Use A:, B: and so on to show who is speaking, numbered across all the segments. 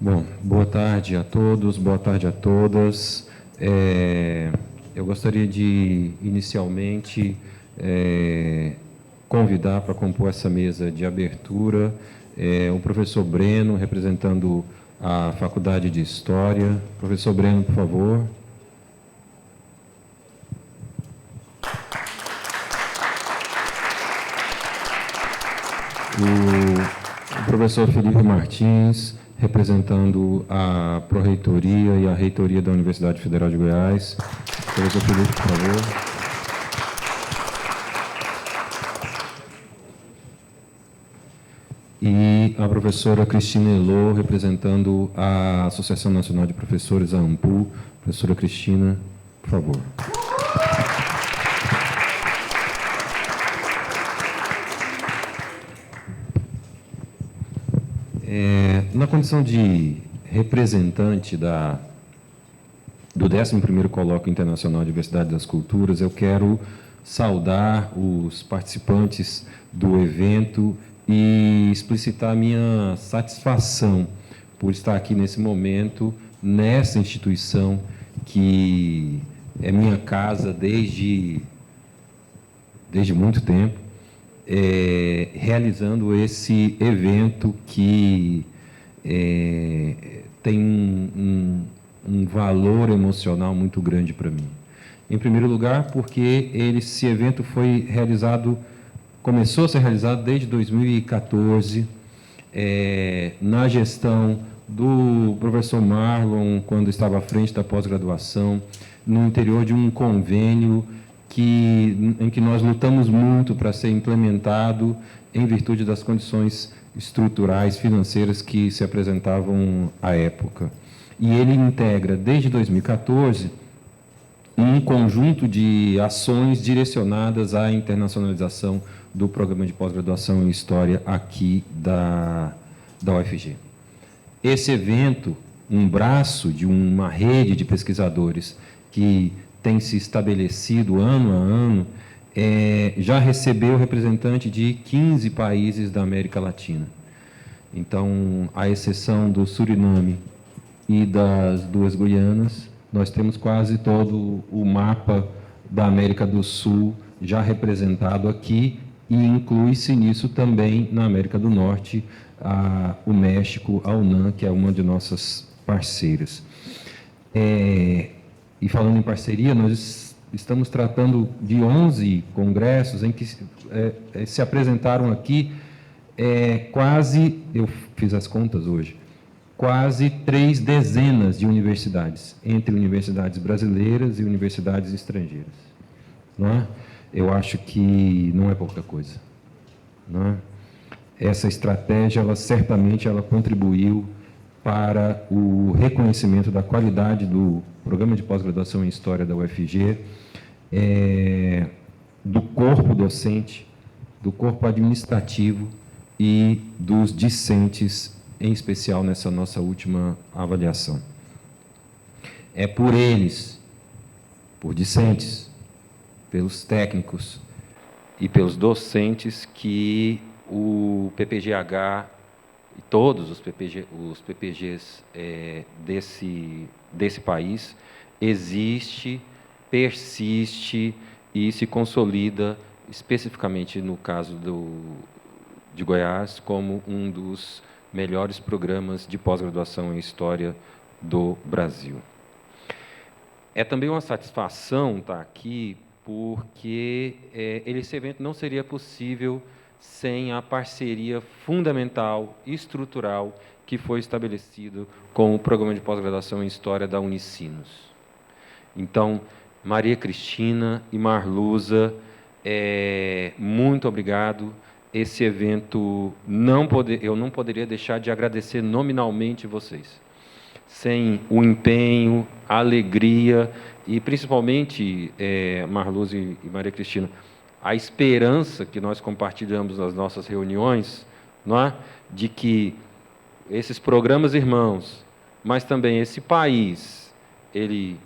A: Bom, boa tarde a todos, boa tarde a todas. Eu gostaria de, inicialmente, convidar para compor essa mesa de abertura o professor Breno, representando a Faculdade de História. Professor Breno, por favor. O professor Felipe Martins, representando a Pró-Reitoria e a Reitoria da Universidade Federal de Goiás. Professor Felipe, por favor. E a professora Cristina Elô, representando a Associação Nacional de Professores, a ANPU. Professora Cristina, por favor. Na condição de representante do 11º Colóquio Internacional de Diversidade das Culturas, eu quero saudar os participantes do evento e explicitar a minha satisfação por estar aqui nesse momento, nessa instituição que é minha casa desde muito tempo, realizando esse evento que tem um valor emocional muito grande para mim. Em primeiro lugar, porque esse evento começou a ser realizado desde 2014, na gestão do professor Marlon, quando estava à frente da pós-graduação, no interior de um convênio em que nós lutamos muito para ser implementado em virtude das condições estruturais, financeiras que se apresentavam à época. E ele integra, desde 2014, um conjunto de ações direcionadas à internacionalização do programa de pós-graduação em História aqui da UFG. Esse evento, um braço de uma rede de pesquisadores que tem se estabelecido ano a ano, já recebeu representante de 15 países da América Latina. Então, à exceção do Suriname e das duas Guianas, nós temos quase todo o mapa da América do Sul já representado aqui, e inclui-se nisso também, na América do Norte, o México, a UNAM, que é uma de nossas parceiras. E falando em parceria, nós estamos tratando de 11 congressos em que se apresentaram aqui quase, eu fiz as contas hoje, quase 3 dezenas de universidades, entre universidades brasileiras e universidades estrangeiras. Não é? Eu acho que não é pouca coisa. Não é? Essa estratégia, certamente, contribuiu para o reconhecimento da qualidade do programa de pós-graduação em História da UFG, do corpo docente, do corpo administrativo e dos discentes, em especial nessa nossa última avaliação. É por eles, por discentes, pelos técnicos e pelos docentes que o PPGH e todos os PPGs desse país existe, persiste e se consolida, especificamente no caso de Goiás, como um dos melhores programas de pós-graduação em História do Brasil. É também uma satisfação estar aqui, porque esse evento não seria possível sem a parceria fundamental e estrutural que foi estabelecido com o programa de pós-graduação em História da Unicinos. Então, Maria Cristina e Marluza, muito obrigado. Esse evento, eu não poderia deixar de agradecer nominalmente vocês. Sem o empenho, a alegria e, principalmente, Marluza e Maria Cristina, a esperança que nós compartilhamos nas nossas reuniões, não é? De que esses programas irmãos, mas também esse país, ele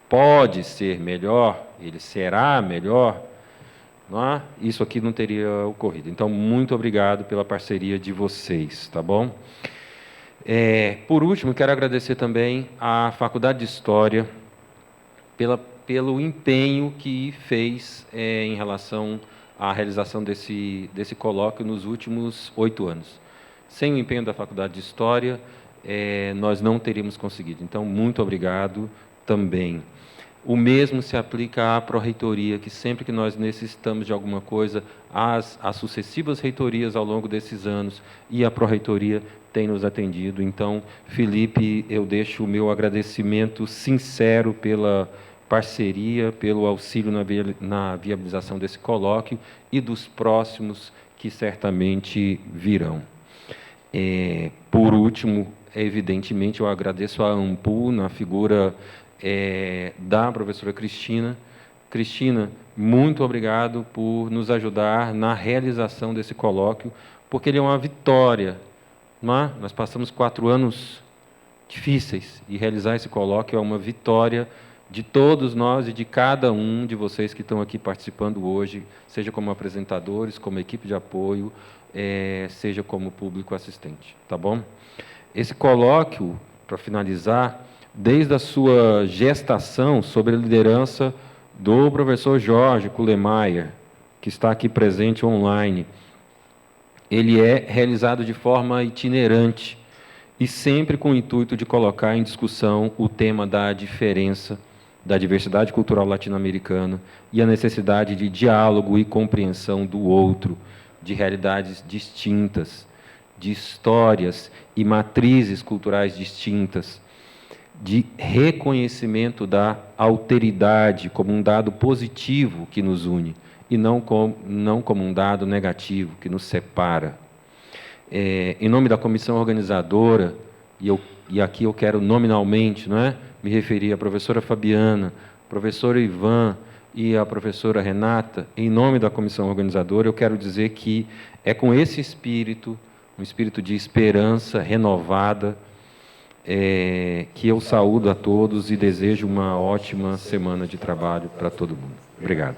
A: pode ser melhor, ele será melhor, não é? Isso aqui não teria ocorrido. Então, muito obrigado pela parceria de vocês, tá bom? Por último, quero agradecer também à Faculdade de História pelo empenho que fez em relação à realização desse colóquio nos últimos 8 anos. Sem o empenho da Faculdade de História, nós não teríamos conseguido. Então, muito obrigado também. O mesmo se aplica à Pró-Reitoria, que sempre que nós necessitamos de alguma coisa, as sucessivas reitorias ao longo desses anos e a Pró-Reitoria tem nos atendido. Então, Felipe, eu deixo o meu agradecimento sincero pela parceria, pelo auxílio na viabilização desse colóquio e dos próximos que certamente virão. Por último, evidentemente, eu agradeço à AMPU, na figura da professora Cristina. Cristina, muito obrigado por nos ajudar na realização desse colóquio, porque ele é uma vitória. Não é? Nós passamos 4 anos difíceis e realizar esse colóquio é uma vitória de todos nós e de cada um de vocês que estão aqui participando hoje, seja como apresentadores, como equipe de apoio, seja como público assistente. Tá bom? Esse colóquio, para finalizar, desde a sua gestação, sob a liderança do professor Jorge Kuhlmeier, que está aqui presente online, ele é realizado de forma itinerante e sempre com o intuito de colocar em discussão o tema da diferença, da diversidade cultural latino-americana e a necessidade de diálogo e compreensão do outro, de realidades distintas, de histórias e matrizes culturais distintas, de reconhecimento da alteridade como um dado positivo que nos une, e não como um dado negativo que nos separa. Em nome da comissão organizadora, e aqui eu quero nominalmente, não é, me referir à professora Fabiana, professor Ivan e à professora Renata, em nome da comissão organizadora, eu quero dizer que é com esse espírito, um espírito de esperança renovada, que eu saúdo a todos e desejo uma ótima semana de trabalho para todo mundo. Obrigado.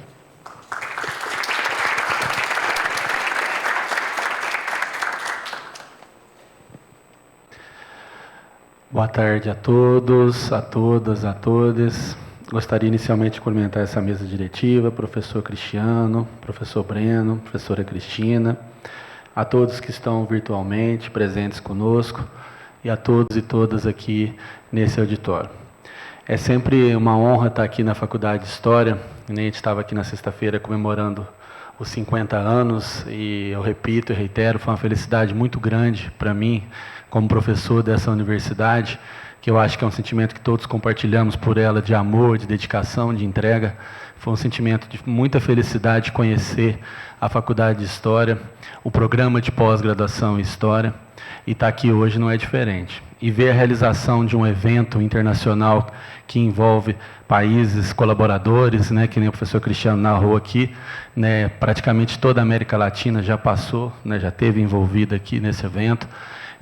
B: Boa tarde a todos, a todas, a todos. Gostaria inicialmente de cumprimentar essa mesa diretiva, professor Cristiano, professor Breno, professora Cristina, a todos que estão virtualmente presentes conosco e a todos e todas aqui nesse auditório. É sempre uma honra estar aqui na Faculdade de História, a gente estava aqui na sexta-feira comemorando os 50 anos e eu repito e reitero, foi uma felicidade muito grande para mim, como professor dessa universidade, que eu acho que é um sentimento que todos compartilhamos por ela, de amor, de dedicação, de entrega. Foi um sentimento de muita felicidade conhecer a Faculdade de História, o programa de pós-graduação em História, e estar aqui hoje não é diferente. E ver a realização de um evento internacional que envolve países colaboradores, né, que nem o professor Cristiano narrou aqui, né, praticamente toda a América Latina já passou, né, já esteve envolvida aqui nesse evento.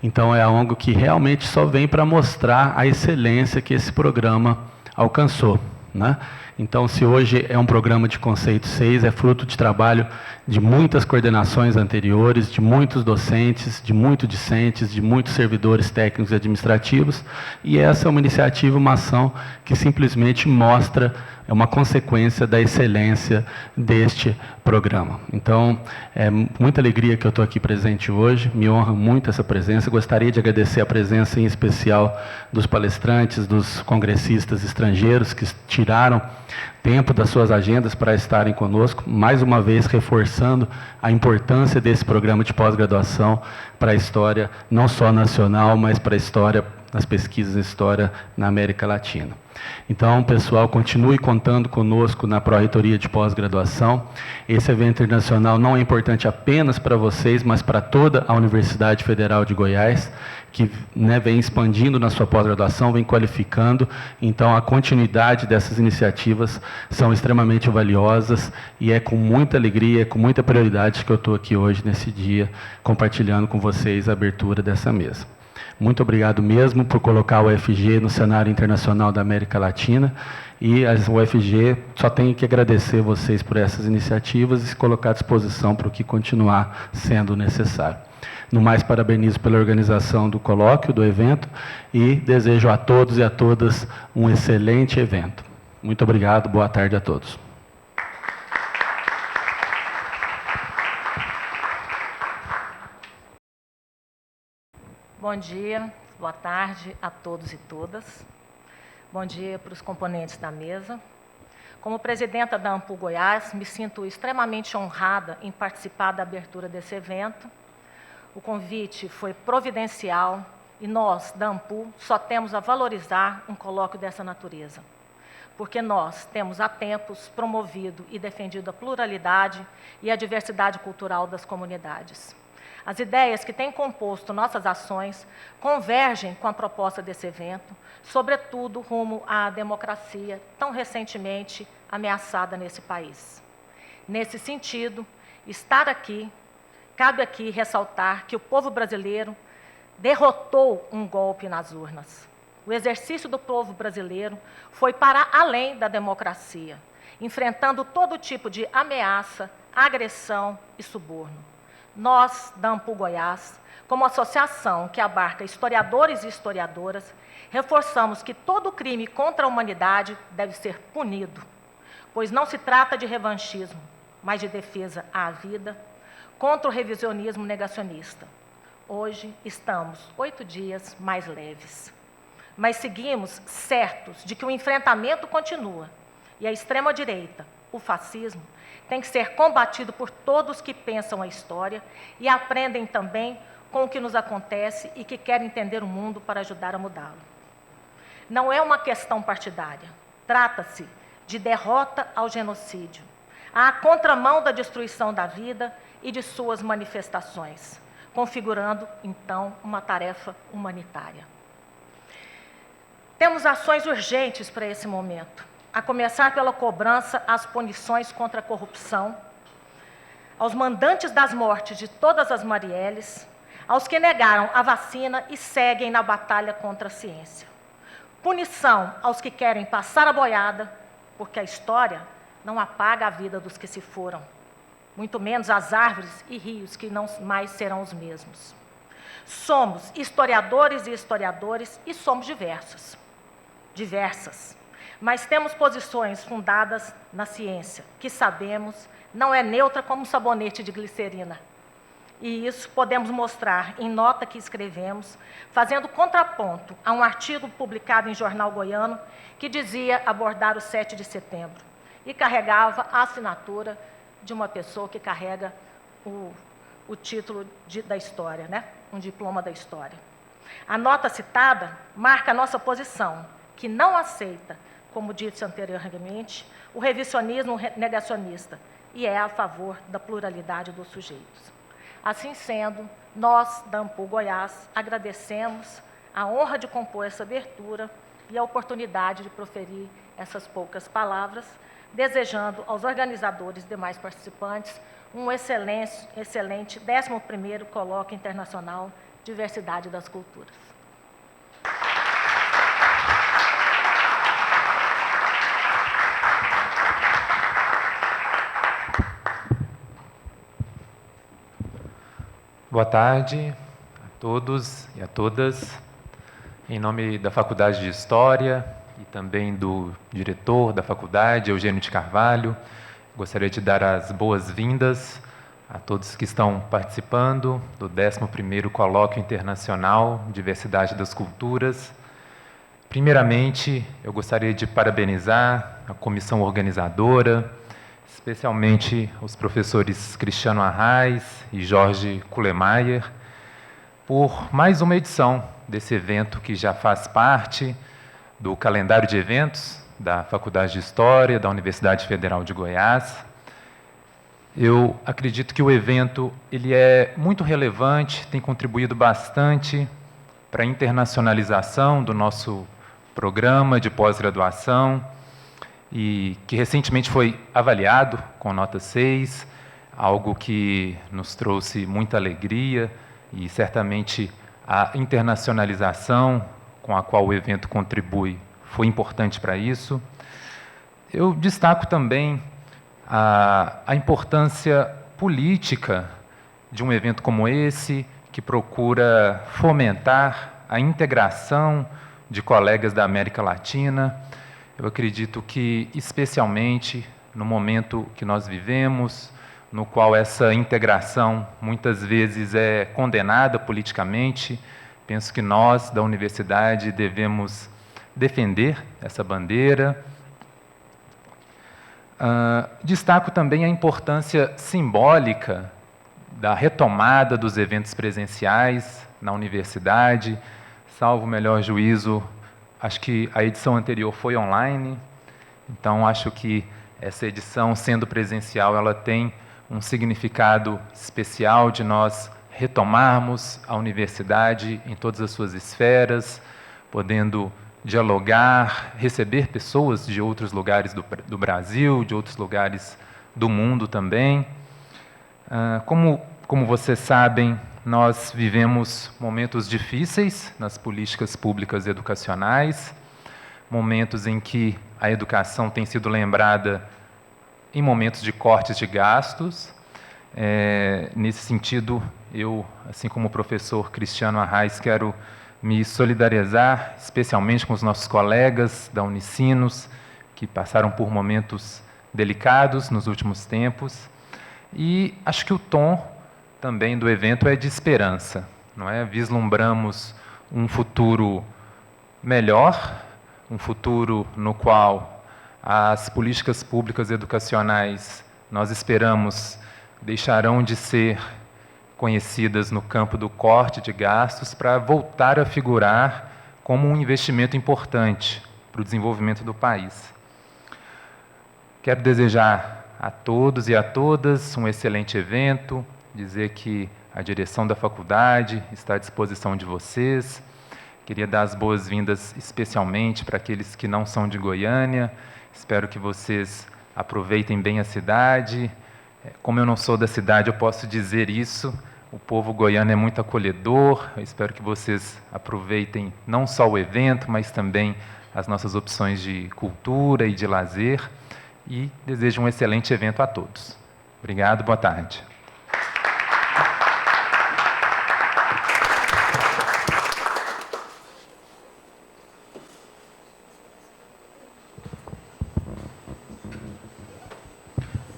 B: Então é algo que realmente só vem para mostrar a excelência que esse programa alcançou, né? Então, se hoje é um programa de conceito 6, é fruto de trabalho de muitas coordenações anteriores, de muitos docentes, de muitos discentes, de muitos servidores técnicos e administrativos, e essa é uma iniciativa, uma ação que simplesmente mostra, é uma consequência da excelência deste programa. Então, é muita alegria que eu estou aqui presente hoje, me honra muito essa presença, gostaria de agradecer a presença em especial dos palestrantes, dos congressistas estrangeiros que tiraram tempo das suas agendas para estarem conosco, mais uma vez reforçando a importância desse programa de pós-graduação para a história, não só nacional, mas para a história, as pesquisas de história na América Latina. Então, pessoal, continue contando conosco na Pró-Reitoria de Pós-Graduação. Esse evento internacional não é importante apenas para vocês, mas para toda a Universidade Federal de Goiás, que, né, vem expandindo na sua pós-graduação, vem qualificando. Então, a continuidade dessas iniciativas são extremamente valiosas e é com muita alegria, com muita prioridade que eu estou aqui hoje, nesse dia, compartilhando com vocês a abertura dessa mesa. Muito obrigado mesmo por colocar o UFG no cenário internacional da América Latina, e a UFG só tem que agradecer vocês por essas iniciativas e se colocar à disposição para o que continuar sendo necessário. No mais, parabenizo pela organização do colóquio, do evento, e desejo a todos e a todas um excelente evento. Muito obrigado, boa tarde a todos.
C: Bom dia, boa tarde a todos e todas. Bom dia para os componentes da mesa. Como presidenta da AMPU Goiás, me sinto extremamente honrada em participar da abertura desse evento. O convite foi providencial e nós, da AMPU, só temos a valorizar um colóquio dessa natureza, porque nós temos há tempos promovido e defendido a pluralidade e a diversidade cultural das comunidades. As ideias que têm composto nossas ações convergem com a proposta desse evento, sobretudo rumo à democracia tão recentemente ameaçada nesse país. Nesse sentido, cabe aqui ressaltar que o povo brasileiro derrotou um golpe nas urnas. O exercício do povo brasileiro foi para além da democracia, enfrentando todo tipo de ameaça, agressão e suborno. Nós, da AMPU Goiás, como associação que abarca historiadores e historiadoras, reforçamos que todo crime contra a humanidade deve ser punido, pois não se trata de revanchismo, mas de defesa à vida, contra o revisionismo negacionista. Hoje estamos 8 dias mais leves, mas seguimos certos de que o enfrentamento continua e a extrema-direita, o fascismo, tem que ser combatido por todos que pensam a história e aprendem também com o que nos acontece e que querem entender o mundo para ajudar a mudá-lo. Não é uma questão partidária, trata-se de derrota ao genocídio, à contramão da destruição da vida e de suas manifestações, configurando, então, uma tarefa humanitária. Temos ações urgentes para esse momento, a começar pela cobrança às punições contra a corrupção, aos mandantes das mortes de todas as Marielles, aos que negaram a vacina e seguem na batalha contra a ciência. Punição aos que querem passar a boiada, porque a história não apaga a vida dos que se foram, muito menos as árvores e rios que não mais serão os mesmos. Somos historiadores e historiadores e somos diversas, mas temos posições fundadas na ciência, que sabemos não é neutra como um sabonete de glicerina. E isso podemos mostrar em nota que escrevemos, fazendo contraponto a um artigo publicado em jornal goiano que dizia abordar o 7 de setembro e carregava a assinatura de uma pessoa que carrega o título da história, né? Um diploma da história. A nota citada marca a nossa posição, que não aceita, como disse anteriormente, o revisionismo negacionista e é a favor da pluralidade dos sujeitos. Assim sendo, nós, da AMPU Goiás, agradecemos a honra de compor essa abertura e a oportunidade de proferir essas poucas palavras, desejando aos organizadores e demais participantes um excelente 11º Colóquio Internacional Diversidade das Culturas.
D: Boa tarde a todos e a todas. Em nome da Faculdade de História e também do diretor da faculdade, Eugênio de Carvalho, gostaria de dar as boas-vindas a todos que estão participando do 11º Colóquio Internacional Diversidade das Culturas. Primeiramente, eu gostaria de parabenizar a comissão organizadora, especialmente os professores Cristiano Arraes e Jorge Kuhlmeier, por mais uma edição desse evento que já faz parte do calendário de eventos da Faculdade de História da Universidade Federal de Goiás. Eu acredito que o evento ele é muito relevante, tem contribuído bastante para a internacionalização do nosso programa de pós-graduação, e que recentemente foi avaliado com nota 6, algo que nos trouxe muita alegria e certamente a internacionalização com a qual o evento contribui foi importante para isso. Eu destaco também a importância política de um evento como esse, que procura fomentar a integração de colegas da América Latina. Eu acredito que, especialmente no momento que nós vivemos, no qual essa integração muitas vezes é condenada politicamente, penso que nós, da universidade, devemos defender essa bandeira. Destaco também a importância simbólica da retomada dos eventos presenciais na universidade. Salvo o melhor juízo, acho que a edição anterior foi online, então acho que essa edição, sendo presencial, ela tem um significado especial de nós retomarmos a universidade em todas as suas esferas, podendo dialogar, receber pessoas de outros lugares do Brasil, de outros lugares do mundo também. Como vocês sabem, nós vivemos momentos difíceis nas políticas públicas educacionais, momentos em que a educação tem sido lembrada em momentos de cortes de gastos. Nesse sentido, eu, assim como o professor Cristiano Arraes, quero me solidarizar especialmente com os nossos colegas da Unicinos, que passaram por momentos delicados nos últimos tempos. E acho que o tom também do evento é de esperança, não é? Vislumbramos um futuro melhor, um futuro no qual as políticas públicas educacionais, nós esperamos, deixarão de ser conhecidas no campo do corte de gastos para voltar a figurar como um investimento importante para o desenvolvimento do país. Quero desejar a todos e a todas um excelente evento, dizer que a direção da faculdade está à disposição de vocês. Queria dar as boas-vindas especialmente para aqueles que não são de Goiânia. Espero que vocês aproveitem bem a cidade. Como eu não sou da cidade, eu posso dizer isso. O povo goiano é muito acolhedor. Eu espero que vocês aproveitem não só o evento, mas também as nossas opções de cultura e de lazer. E desejo um excelente evento a todos. Obrigado, boa tarde.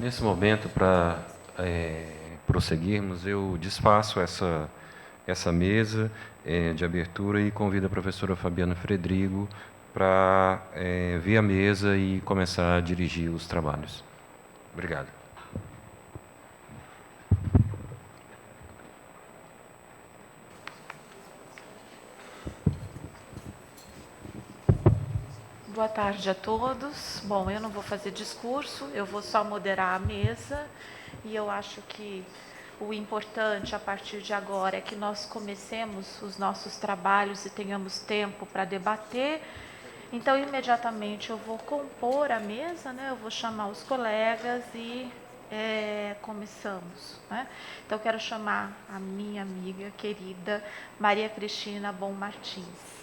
A: Nesse momento, para prosseguirmos, eu desfaço essa mesa de abertura e convido a professora Fabiana Fredrigo para vir à mesa e começar a dirigir os trabalhos. Obrigado.
E: Boa tarde a todos. Bom, eu não vou fazer discurso, eu vou só moderar a mesa e eu acho que o importante a partir de agora é que nós comecemos os nossos trabalhos e tenhamos tempo para debater. Então, imediatamente eu vou compor a mesa, né? Eu vou chamar os colegas e começamos, né? Então, eu quero chamar a minha amiga querida Maria Cristina Bom Martins.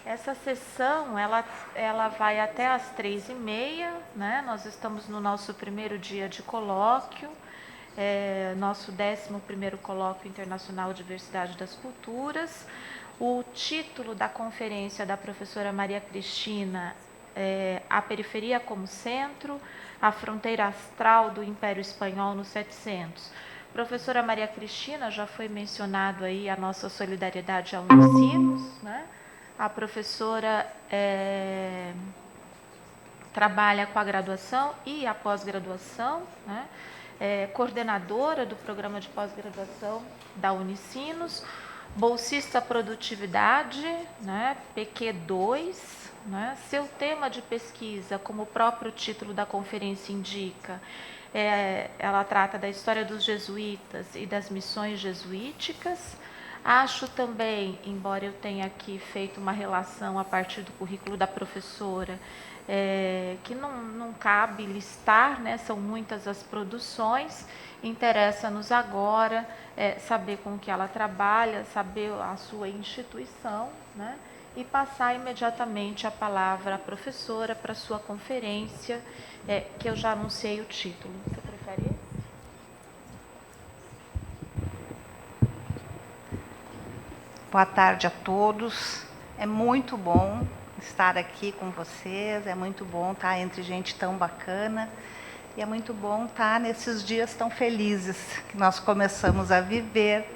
E: Essa sessão, ela vai até às 3h30, né? Nós estamos no nosso primeiro dia de colóquio, nosso 11º Colóquio Internacional Diversidade das Culturas. O título da conferência da professora Maria Cristina é A Periferia como Centro, a Fronteira Astral do Império Espanhol nos 700. Professora Maria Cristina, já foi mencionado aí a nossa solidariedade ao Unicinos, né? A professora trabalha com a graduação e a pós-graduação, né? Coordenadora do programa de pós-graduação da Unicinos, bolsista produtividade, né? PQ2, né? Seu tema de pesquisa, como o próprio título da conferência indica, ela trata da história dos jesuítas e das missões jesuíticas. Acho também, embora eu tenha aqui feito uma relação a partir do currículo da professora, que não cabe listar, né, são muitas as produções, interessa-nos agora saber com que ela trabalha, saber a sua instituição, né, e passar imediatamente a palavra à professora para a sua conferência, que eu já anunciei o título. Você prefere esse?
F: Boa tarde a todos. É muito bom estar aqui com vocês, é muito bom estar entre gente tão bacana e é muito bom estar nesses dias tão felizes que nós começamos a viver,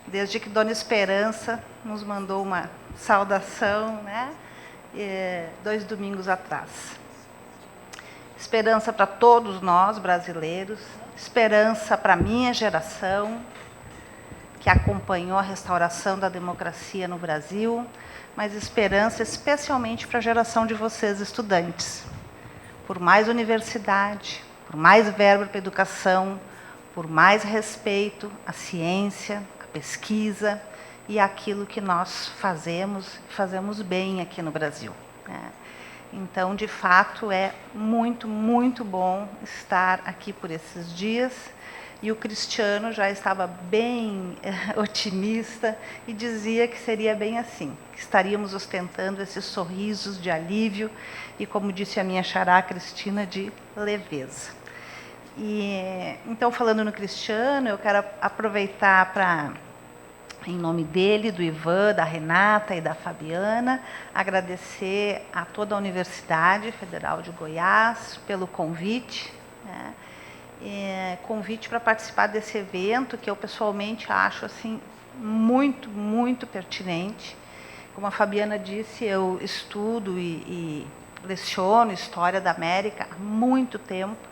F: desde que Dona Esperança nos mandou uma saudação, né? 2 domingos atrás. Esperança para todos nós brasileiros, esperança para a minha geração, que acompanhou a restauração da democracia no Brasil, mas esperança especialmente para a geração de vocês, estudantes. Por mais universidade, por mais verba para a educação, por mais respeito à ciência, à pesquisa e àquilo que nós fazemos bem aqui no Brasil. Então, de fato, é muito, muito bom estar aqui por esses dias. E o Cristiano já estava bem otimista e dizia que seria bem assim, que estaríamos ostentando esses sorrisos de alívio e, como disse a minha xará Cristina, de leveza. Então, falando no Cristiano, eu quero aproveitar para, em nome dele, do Ivan, da Renata e da Fabiana, agradecer a toda a Universidade Federal de Goiás pelo convite, né? Convite para participar desse evento, que eu pessoalmente acho assim, muito, muito pertinente. Como a Fabiana disse, eu estudo e leciono História da América há muito tempo,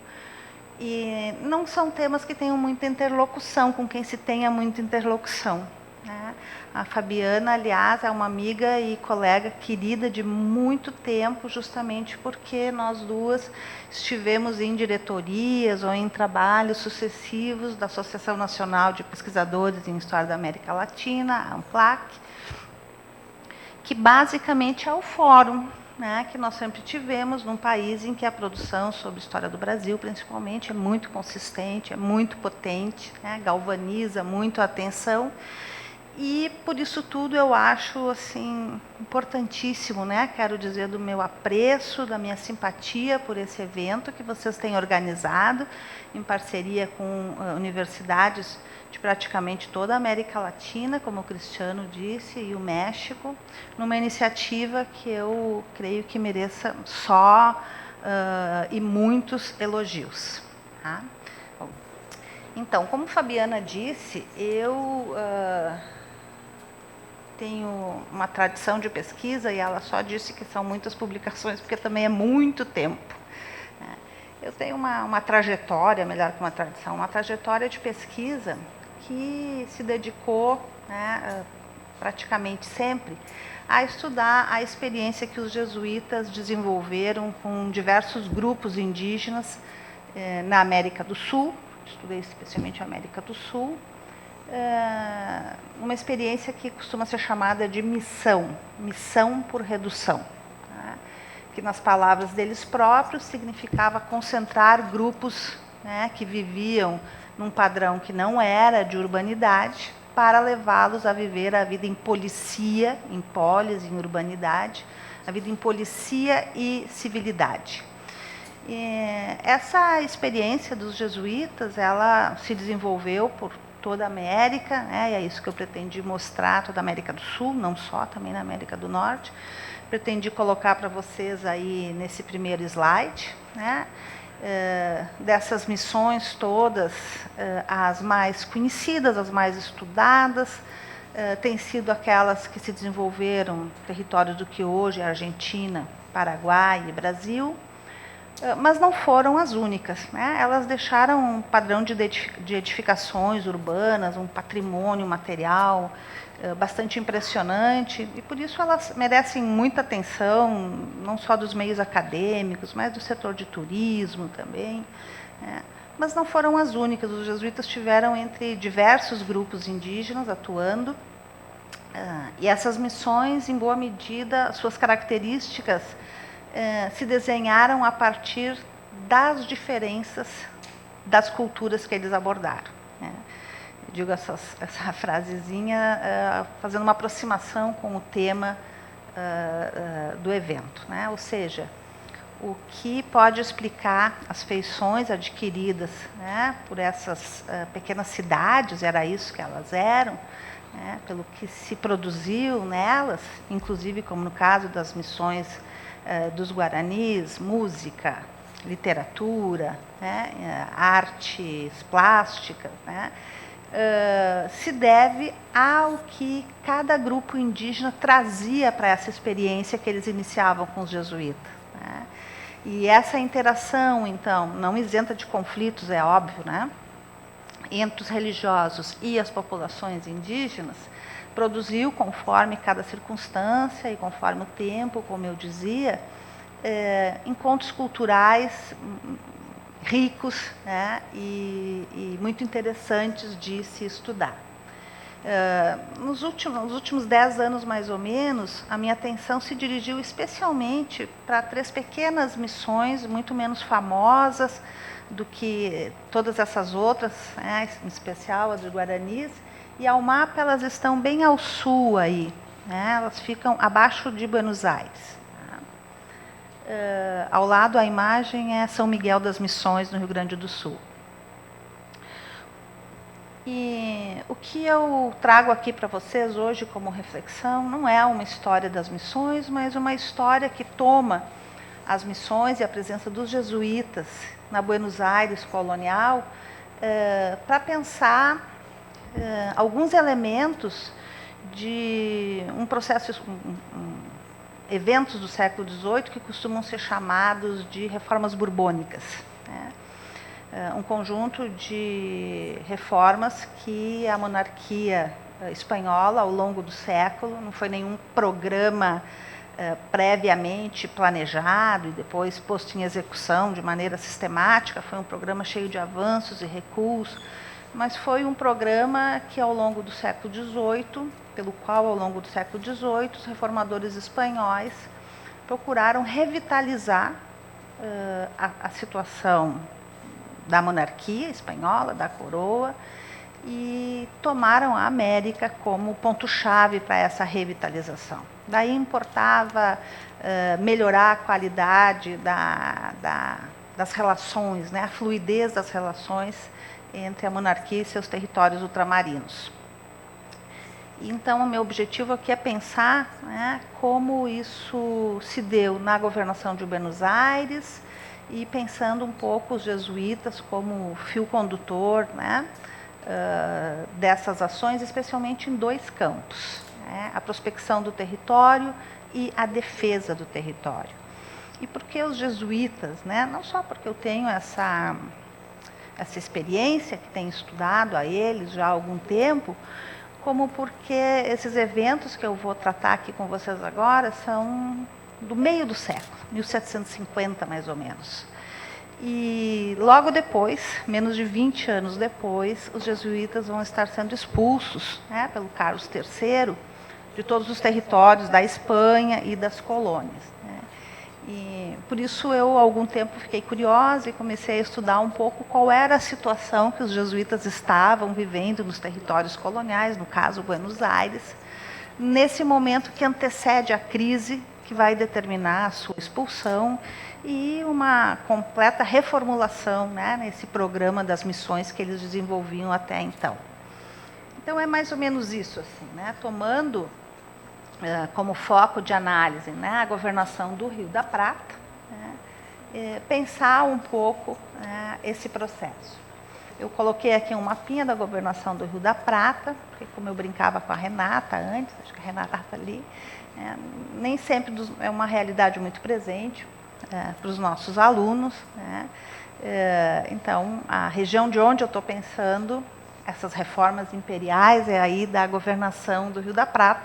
F: e não são temas que tenham muita interlocução, com quem se tenha muita interlocução, né? A Fabiana, aliás, é uma amiga e colega querida de muito tempo, justamente porque nós duas estivemos em diretorias ou em trabalhos sucessivos da Associação Nacional de Pesquisadores em História da América Latina, a ANPLAC, que basicamente é o fórum, né, que nós sempre tivemos num país em que a produção sobre história do Brasil, principalmente, é muito consistente, é muito potente, né, galvaniza muito a atenção. E, por isso tudo, eu acho assim, importantíssimo, né? Quero dizer do meu apreço, da minha simpatia por esse evento que vocês têm organizado, em parceria com universidades de praticamente toda a América Latina, como o Cristiano disse, e o México, numa iniciativa que eu creio que mereça só e muitos elogios. Tá? Bom, então, como Fabiana disse, eu tenho uma tradição de pesquisa, e ela só disse que são muitas publicações, porque também é muito tempo. Eu tenho uma trajetória, melhor que uma tradição, uma trajetória de pesquisa que se dedicou, né, praticamente sempre, a estudar a experiência que os jesuítas desenvolveram com diversos grupos indígenas na América do Sul, estudei especialmente a América do Sul, uma experiência que costuma ser chamada de missão por redução, tá? Que nas palavras deles próprios significava concentrar grupos, né, que viviam num padrão que não era de urbanidade, para levá-los a viver a vida em policia, em polis, em urbanidade, a vida em policia e civilidade. Essa experiência dos jesuítas, ela se desenvolveu por toda a América, né, e é isso que eu pretendi mostrar, toda a América do Sul, não só, também na América do Norte. Pretendi colocar para vocês aí nesse primeiro slide, né, dessas missões todas, as mais conhecidas, as mais estudadas, têm sido aquelas que se desenvolveram no território do que hoje é Argentina, Paraguai e Brasil, mas não foram as únicas, né? Elas deixaram um padrão de edificações urbanas, um patrimônio material bastante impressionante, e por isso elas merecem muita atenção, não só dos meios acadêmicos, mas do setor de turismo também, né? Mas não foram as únicas. Os jesuítas tiveram entre diversos grupos indígenas atuando, E essas missões, em boa medida, suas características se desenharam a partir das diferenças das culturas que eles abordaram. Eu digo essa frasezinha fazendo uma aproximação com o tema do evento, né? Ou seja, o que pode explicar as feições adquiridas, né, por essas pequenas cidades, era isso que elas eram, né, pelo que se produziu nelas, inclusive como no caso das missões dos Guaranis, música, literatura, né, artes plásticas, né, se deve ao que cada grupo indígena trazia para essa experiência que eles iniciavam com os jesuítas. Né. E essa interação, então, não isenta de conflitos, é óbvio, né, entre os religiosos e as populações indígenas, produziu, conforme cada circunstância e conforme o tempo, como eu dizia, encontros culturais ricos, né, e muito interessantes de se estudar. Nos últimos 10 anos, mais ou menos, a minha atenção se dirigiu especialmente para 3 pequenas missões, muito menos famosas do que todas essas outras, né, em especial as de Guaranis, e ao mapa elas estão bem ao sul aí, né, elas ficam abaixo de Buenos Aires. Ao lado a imagem é São Miguel das Missões, no Rio Grande do Sul. E o que eu trago aqui para vocês hoje como reflexão não é uma história das missões, mas uma história que toma as missões e a presença dos jesuítas na Buenos Aires colonial para pensar alguns elementos de um processo, eventos do século XVIII que costumam ser chamados de reformas borbônicas, né? Um conjunto de reformas que a monarquia espanhola, ao longo do século, não foi nenhum programa previamente planejado e depois posto em execução de maneira sistemática, foi um programa cheio de avanços e recuos, mas foi um programa que, ao longo do século XVIII, pelo qual, ao longo do século XVIII, os reformadores espanhóis procuraram revitalizar a situação da monarquia espanhola, da coroa, e tomaram a América como ponto-chave para essa revitalização. Daí importava melhorar a qualidade das relações, né, a fluidez das relações entre a monarquia e seus territórios ultramarinos. Então, o meu objetivo aqui é pensar, né, como isso se deu na governação de Buenos Aires e pensando um pouco os jesuítas como fio condutor, né, dessas ações, especialmente em 2 campos, né, a prospecção do território e a defesa do território. E por que os jesuítas? Né? Não só porque eu tenho essa experiência, que tenho estudado a eles já há algum tempo, como porque esses eventos que eu vou tratar aqui com vocês agora são do meio do século, 1750 mais ou menos. E logo depois, menos de 20 anos depois, os jesuítas vão estar sendo expulsos, né, pelo Carlos III, de todos os territórios da Espanha e das colônias. Né. E por isso eu, há algum tempo, fiquei curiosa e comecei a estudar um pouco qual era a situação que os jesuítas estavam vivendo nos territórios coloniais, no caso Buenos Aires, nesse momento que antecede a crise que vai determinar a sua expulsão e uma completa reformulação, né, nesse programa das missões que eles desenvolviam até então. Então é mais ou menos isso, assim, né, tomando como foco de análise, né, a governação do Rio da Prata, né, pensar um pouco esse processo. Eu coloquei aqui um mapinha da governação do Rio da Prata, porque como eu brincava com a Renata antes, acho que a Renata está ali, nem sempre é uma realidade muito presente para os nossos alunos, né? Então, a região de onde eu estou pensando, essas reformas imperiais, é aí da governação do Rio da Prata,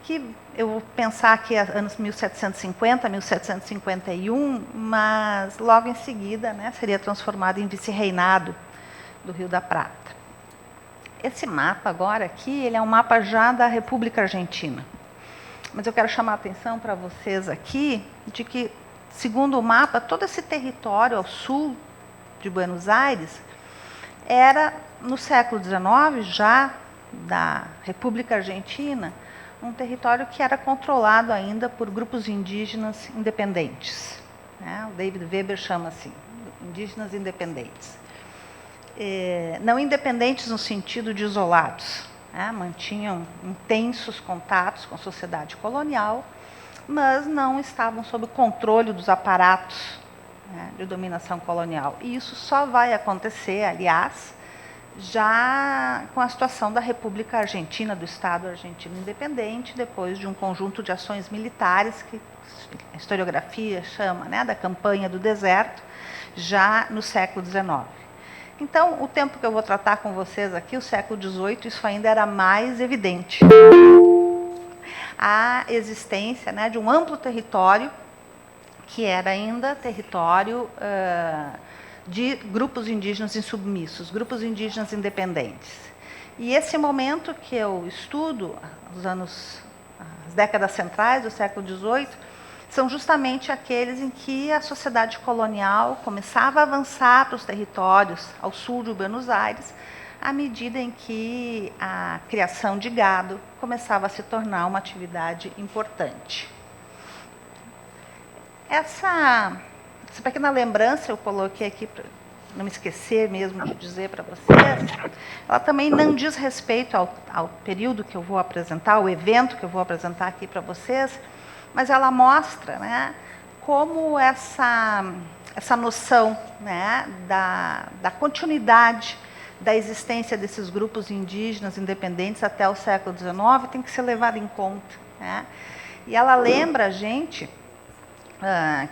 F: que eu vou pensar aqui anos 1750, 1751, mas logo em seguida, né, seria transformado em vice-reinado do Rio da Prata. esse mapa agora aqui, ele é um mapa já da República Argentina. Mas eu quero chamar a atenção para vocês aqui de que, segundo o mapa, todo esse território ao sul de Buenos Aires era, no século XIX, já da República Argentina, um território que era controlado ainda por grupos indígenas independentes. Né? O David Weber chama assim, indígenas independentes. Não independentes no sentido de isolados, né? Mantinham intensos contatos com a sociedade colonial, mas não estavam sob o controle dos aparatos, né, de dominação colonial. E isso só vai acontecer, aliás, já com a situação da República Argentina, do Estado argentino independente, depois de um conjunto de ações militares que a historiografia chama, né, da campanha do deserto, já no século XIX. Então, o tempo que eu vou tratar com vocês aqui, o século XVIII, isso ainda era mais evidente. A existência, né, de um amplo território, que era ainda território de grupos indígenas insubmissos, grupos indígenas independentes. E esse momento que eu estudo, as décadas centrais do século XVIII, são justamente aqueles em que a sociedade colonial começava a avançar para os territórios ao sul de Buenos Aires, à medida em que a criação de gado começava a se tornar uma atividade importante. Essa pequena lembrança eu coloquei aqui para não me esquecer mesmo de dizer para vocês, ela também não diz respeito ao período que eu vou apresentar, ao evento que eu vou apresentar aqui para vocês, mas ela mostra, né, como essa noção, né, da continuidade da existência desses grupos indígenas independentes até o século XIX tem que ser levada em conta. Né? E ela lembra a gente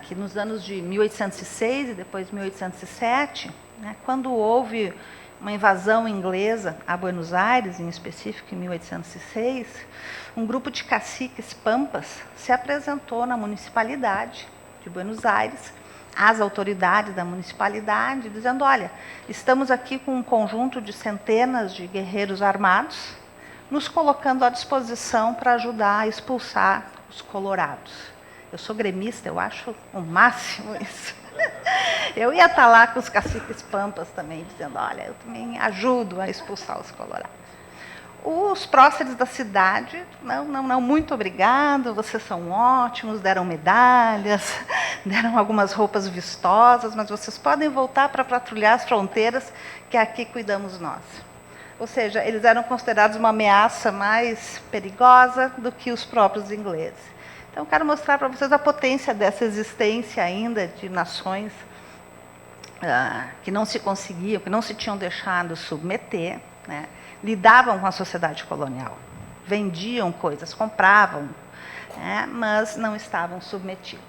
F: que nos anos de 1806 e depois 1807, né, quando houve uma invasão inglesa a Buenos Aires, em específico em 1806, um grupo de caciques pampas se apresentou na municipalidade de Buenos Aires, às autoridades da municipalidade, dizendo: olha, estamos aqui com um conjunto de centenas de guerreiros armados, nos colocando à disposição para ajudar a expulsar os colorados. Eu sou gremista, eu acho o máximo isso. Eu ia estar lá com os caciques pampas também, dizendo: olha, eu também ajudo a expulsar os colorados. Os próceres da cidade, não, muito obrigado, vocês são ótimos, deram medalhas, deram algumas roupas vistosas, mas vocês podem voltar para patrulhar as fronteiras, que aqui cuidamos nós. Ou seja, eles eram considerados uma ameaça mais perigosa do que os próprios ingleses. Então, quero mostrar para vocês a potência dessa existência ainda de nações que não se conseguiam, que não se tinham deixado submeter, né? Lidavam com a sociedade colonial, vendiam coisas, compravam, né? Mas não estavam submetidas.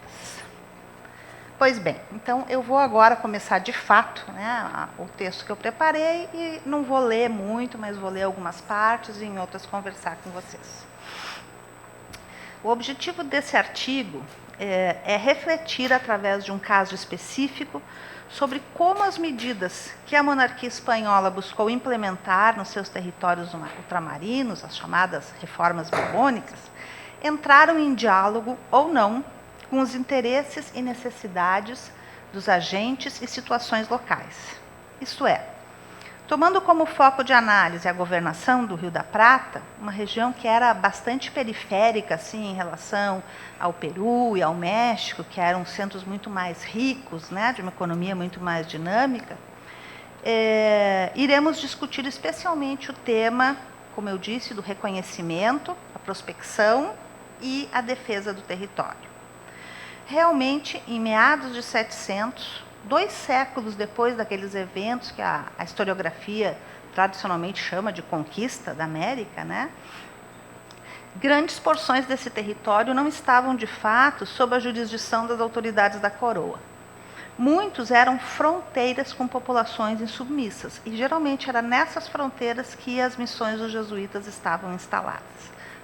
F: Pois bem, então eu vou agora começar de fato, né, o texto que eu preparei, e não vou ler muito, mas vou ler algumas partes e em outras conversar com vocês. O objetivo desse artigo é refletir, através de um caso específico, sobre como as medidas que a monarquia espanhola buscou implementar nos seus territórios ultramarinos, as chamadas reformas borbônicas, entraram em diálogo ou não com os interesses e necessidades dos agentes e situações locais. Isto é, tomando como foco de análise a governação do Rio da Prata, uma região que era bastante periférica assim, em relação ao Peru e ao México, que eram centros muito mais ricos, né, de uma economia muito mais dinâmica, iremos discutir especialmente o tema, como eu disse, do reconhecimento, a prospecção e a defesa do território. Realmente, em meados de 700, 2 séculos depois daqueles eventos que a historiografia tradicionalmente chama de conquista da América, né, grandes porções desse território não estavam, de fato, sob a jurisdição das autoridades da coroa. Muitos eram fronteiras com populações insubmissas, e geralmente era nessas fronteiras que as missões dos jesuítas estavam instaladas,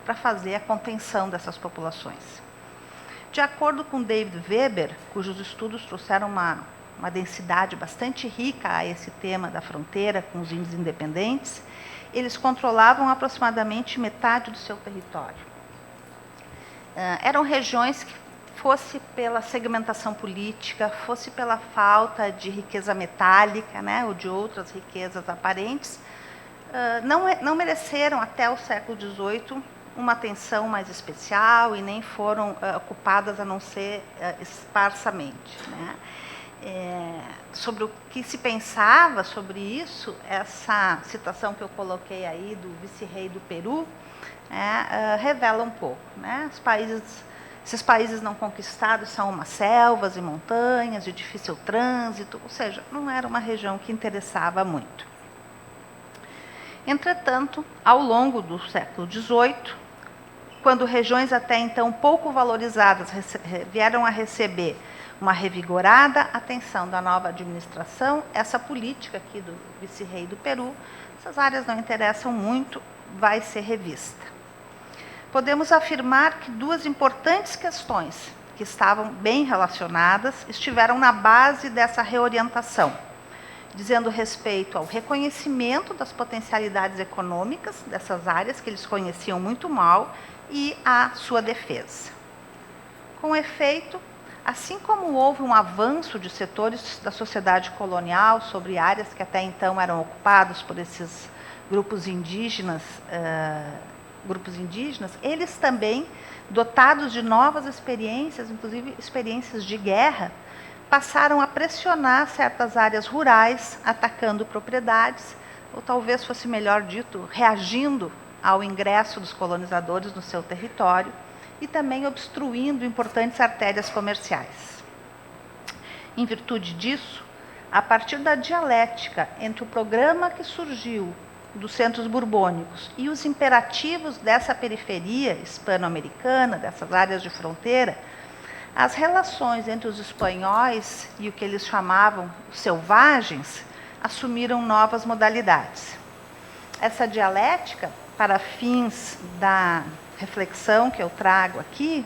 F: para fazer a contenção dessas populações. De acordo com David Weber, cujos estudos trouxeram uma uma densidade bastante rica a esse tema da fronteira com os índios independentes, eles controlavam aproximadamente metade do seu território. Eram regiões que, fosse pela segmentação política, fosse pela falta de riqueza metálica, né, ou de outras riquezas aparentes, não mereceram, até o século XVIII, uma atenção mais especial e nem foram ocupadas a não ser esparsamente, né? Sobre o que se pensava sobre isso, essa citação que eu coloquei aí do vice-rei do Peru, revela um pouco, né? Esses países não conquistados são umas selvas e montanhas de difícil trânsito, ou seja, não era uma região que interessava muito. Entretanto, ao longo do século XVIII, quando regiões até então pouco valorizadas vieram a receber uma revigorada atenção da nova administração, essa política aqui do vice-rei do Peru, essas áreas não interessam muito, vai ser revista. Podemos afirmar que duas importantes questões que estavam bem relacionadas estiveram na base dessa reorientação, dizendo respeito ao reconhecimento das potencialidades econômicas dessas áreas que eles conheciam muito mal e à sua defesa. Com efeito, assim como houve um avanço de setores da sociedade colonial sobre áreas que até então eram ocupadas por esses grupos indígenas, eles também, dotados de novas experiências, inclusive experiências de guerra, passaram a pressionar certas áreas rurais, atacando propriedades, ou talvez fosse melhor dito, reagindo ao ingresso dos colonizadores no seu território e também obstruindo importantes artérias comerciais. Em virtude disso, a partir da dialética entre o programa que surgiu dos centros borbônicos e os imperativos dessa periferia hispano-americana, dessas áreas de fronteira, as relações entre os espanhóis e o que eles chamavam os selvagens assumiram novas modalidades. Essa dialética, para fins da reflexão que eu trago aqui,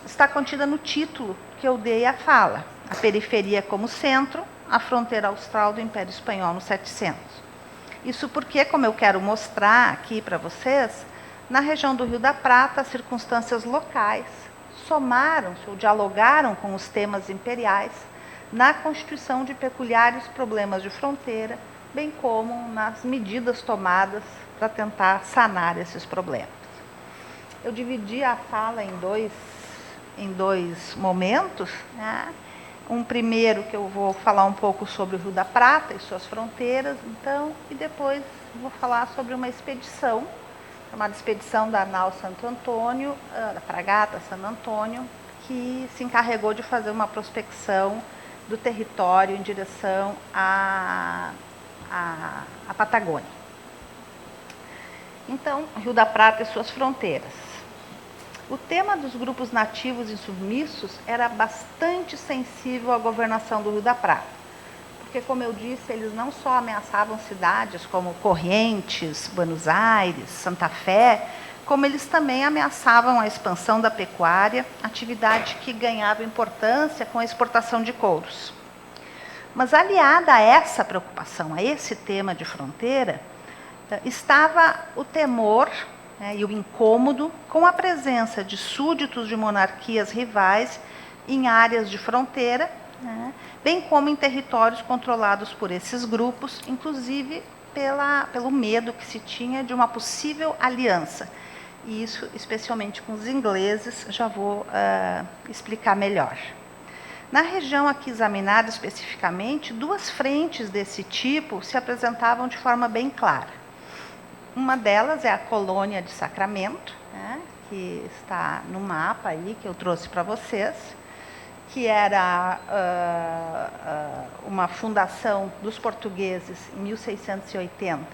F: está contida no título que eu dei à fala, A Periferia como Centro, a Fronteira Austral do Império Espanhol no 700. Isso porque, como eu quero mostrar aqui para vocês, na região do Rio da Prata, as circunstâncias locais somaram-se ou dialogaram com os temas imperiais na constituição de peculiares problemas de fronteira, bem como nas medidas tomadas para tentar sanar esses problemas. Eu dividi a fala em dois momentos, né? Um primeiro que eu vou falar um pouco sobre o Rio da Prata e suas fronteiras, então, e depois vou falar sobre uma expedição, chamada Expedição da Nau Santo Antônio, da Fragata San Antônio, que se encarregou de fazer uma prospecção do território em direção à Patagônia. Então, Rio da Prata e suas fronteiras. O tema dos grupos nativos insubmissos era bastante sensível à governação do Rio da Prata, porque, como eu disse, eles não só ameaçavam cidades como Corrientes, Buenos Aires, Santa Fé, como eles também ameaçavam a expansão da pecuária, atividade que ganhava importância com a exportação de couros. Mas, aliada a essa preocupação, a esse tema de fronteira, estava o temor e o incômodo com a presença de súditos de monarquias rivais em áreas de fronteira, bem como em territórios controlados por esses grupos, inclusive pelo medo que se tinha de uma possível aliança. E isso, especialmente com os ingleses, já vou explicar melhor. Na região aqui examinada especificamente, duas frentes desse tipo se apresentavam de forma bem clara. Uma delas é a colônia de Sacramento, que está no mapa aí que eu trouxe para vocês, que era uma fundação dos portugueses em 1680,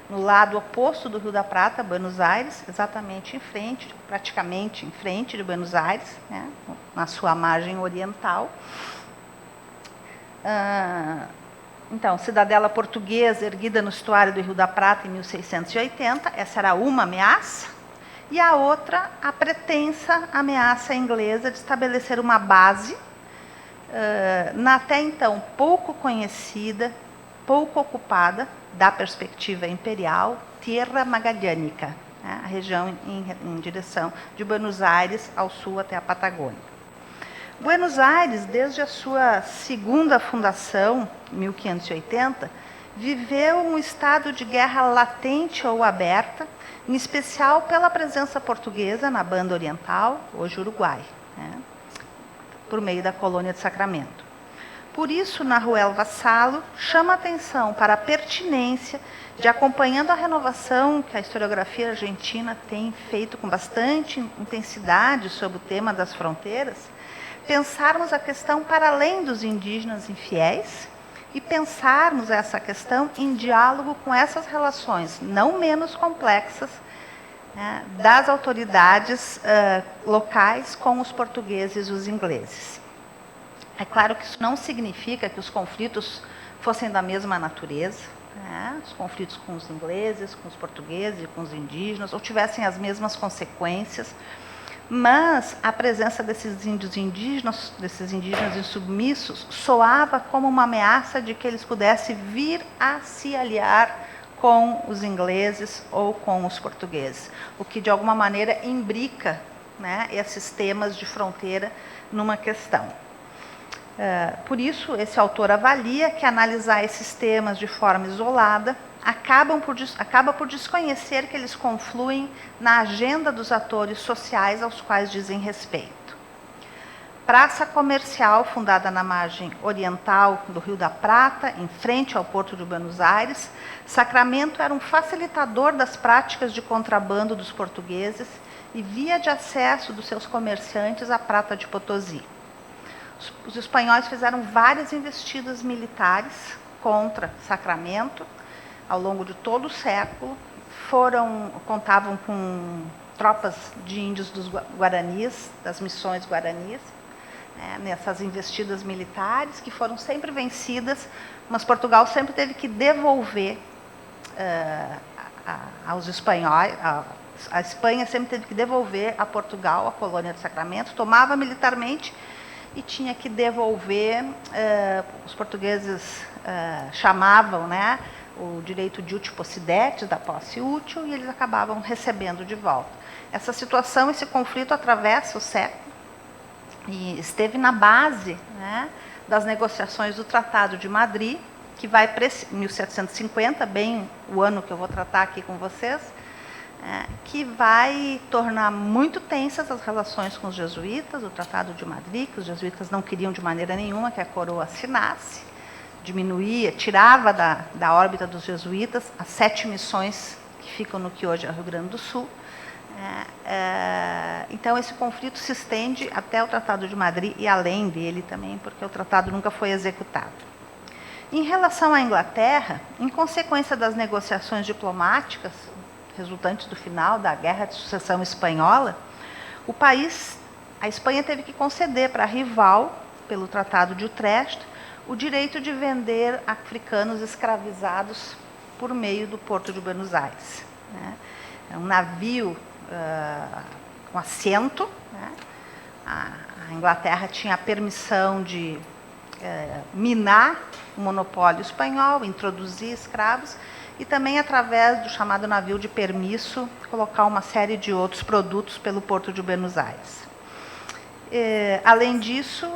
F: no lado oposto do Rio da Prata, Buenos Aires, exatamente em frente, praticamente em frente de Buenos Aires, na sua margem oriental. Então, cidadela portuguesa erguida no estuário do Rio da Prata em 1680, essa era uma ameaça, e a outra, a pretensa ameaça inglesa de estabelecer uma base na até então pouco conhecida, pouco ocupada, da perspectiva imperial, Terra Magalhânica, né, a região em direção de Buenos Aires ao sul até a Patagônia. Buenos Aires, desde a sua segunda fundação, em 1580, viveu um estado de guerra latente ou aberta, em especial pela presença portuguesa na banda oriental, hoje Uruguai, né, por meio da colônia de Sacramento. Por isso, Nahuel Vassallo chama atenção para a pertinência de, acompanhando a renovação que a historiografia argentina tem feito com bastante intensidade sobre o tema das fronteiras, pensarmos a questão para além dos indígenas infiéis e pensarmos essa questão em diálogo com essas relações não menos complexas, né, das autoridades locais com os portugueses e os ingleses. É claro que isso não significa que os conflitos fossem da mesma natureza, né? Os conflitos com os ingleses, com os portugueses e com os indígenas, ou tivessem as mesmas consequências, mas a presença desses indígenas insubmissos, soava como uma ameaça de que eles pudessem vir a se aliar com os ingleses ou com os portugueses, o que de alguma maneira imbrica, né, esses temas de fronteira numa questão. Por isso, esse autor avalia que analisar esses temas de forma isolada acaba por desconhecer que eles confluem na agenda dos atores sociais aos quais dizem respeito. Praça comercial fundada na margem oriental do Rio da Prata, em frente ao Porto de Buenos Aires, Sacramento era um facilitador das práticas de contrabando dos portugueses e via de acesso dos seus comerciantes à prata de Potosí. Os espanhóis fizeram várias investidas militares contra Sacramento ao longo de todo o século. Contavam com tropas de índios dos Guaranis, das missões Guaranis, né, nessas investidas militares que foram sempre vencidas, mas Portugal sempre teve que devolver aos espanhóis. A Espanha sempre teve que devolver a Portugal a colônia de Sacramento, tomava militarmente e tinha que devolver. Os portugueses chamavam, né, o direito de uti possidetis, da posse útil, e eles acabavam recebendo de volta. Essa situação, esse conflito atravessa o século e esteve na base, né, das negociações do Tratado de Madrid, que vai para 1750, bem o ano que eu vou tratar aqui com vocês, que vai tornar muito tensas as relações com os jesuítas, o Tratado de Madrid, que os jesuítas não queriam de maneira nenhuma que a coroa assinasse, diminuía, tirava da órbita dos jesuítas as 7 missões que ficam no que hoje é o Rio Grande do Sul. Então, esse conflito se estende até o Tratado de Madrid e além dele também, porque o tratado nunca foi executado. Em relação à Inglaterra, em consequência das negociações diplomáticas resultantes do final da Guerra de Sucessão Espanhola, a Espanha teve que conceder para a rival, pelo Tratado de Utrecht, o direito de vender africanos escravizados por meio do Porto de Buenos Aires, né? É um navio com assento, né? A Inglaterra tinha a permissão de minar o monopólio espanhol, introduzir escravos, e também, através do chamado navio de permisso, colocar uma série de outros produtos pelo Porto de Buenos Aires. Além disso,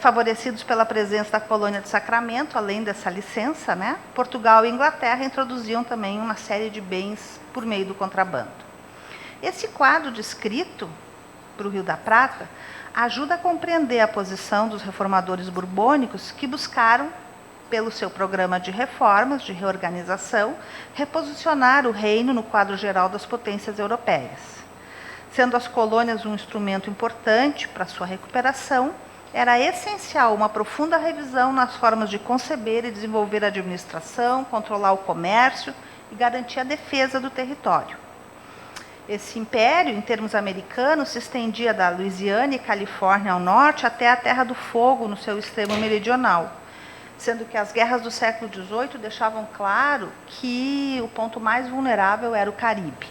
F: favorecidos pela presença da colônia de Sacramento, além dessa licença, né, Portugal e Inglaterra introduziam também uma série de bens por meio do contrabando. Esse quadro descrito para o Rio da Prata ajuda a compreender a posição dos reformadores borbônicos que buscaram, pelo seu programa de reformas, de reorganização, reposicionar o reino no quadro geral das potências europeias. Sendo as colônias um instrumento importante para sua recuperação, era essencial uma profunda revisão nas formas de conceber e desenvolver a administração, controlar o comércio e garantir a defesa do território. Esse império, em termos americanos, se estendia da Louisiana e Califórnia ao norte até a Terra do Fogo, no seu extremo meridional, sendo que as guerras do século XVIII deixavam claro que o ponto mais vulnerável era o Caribe.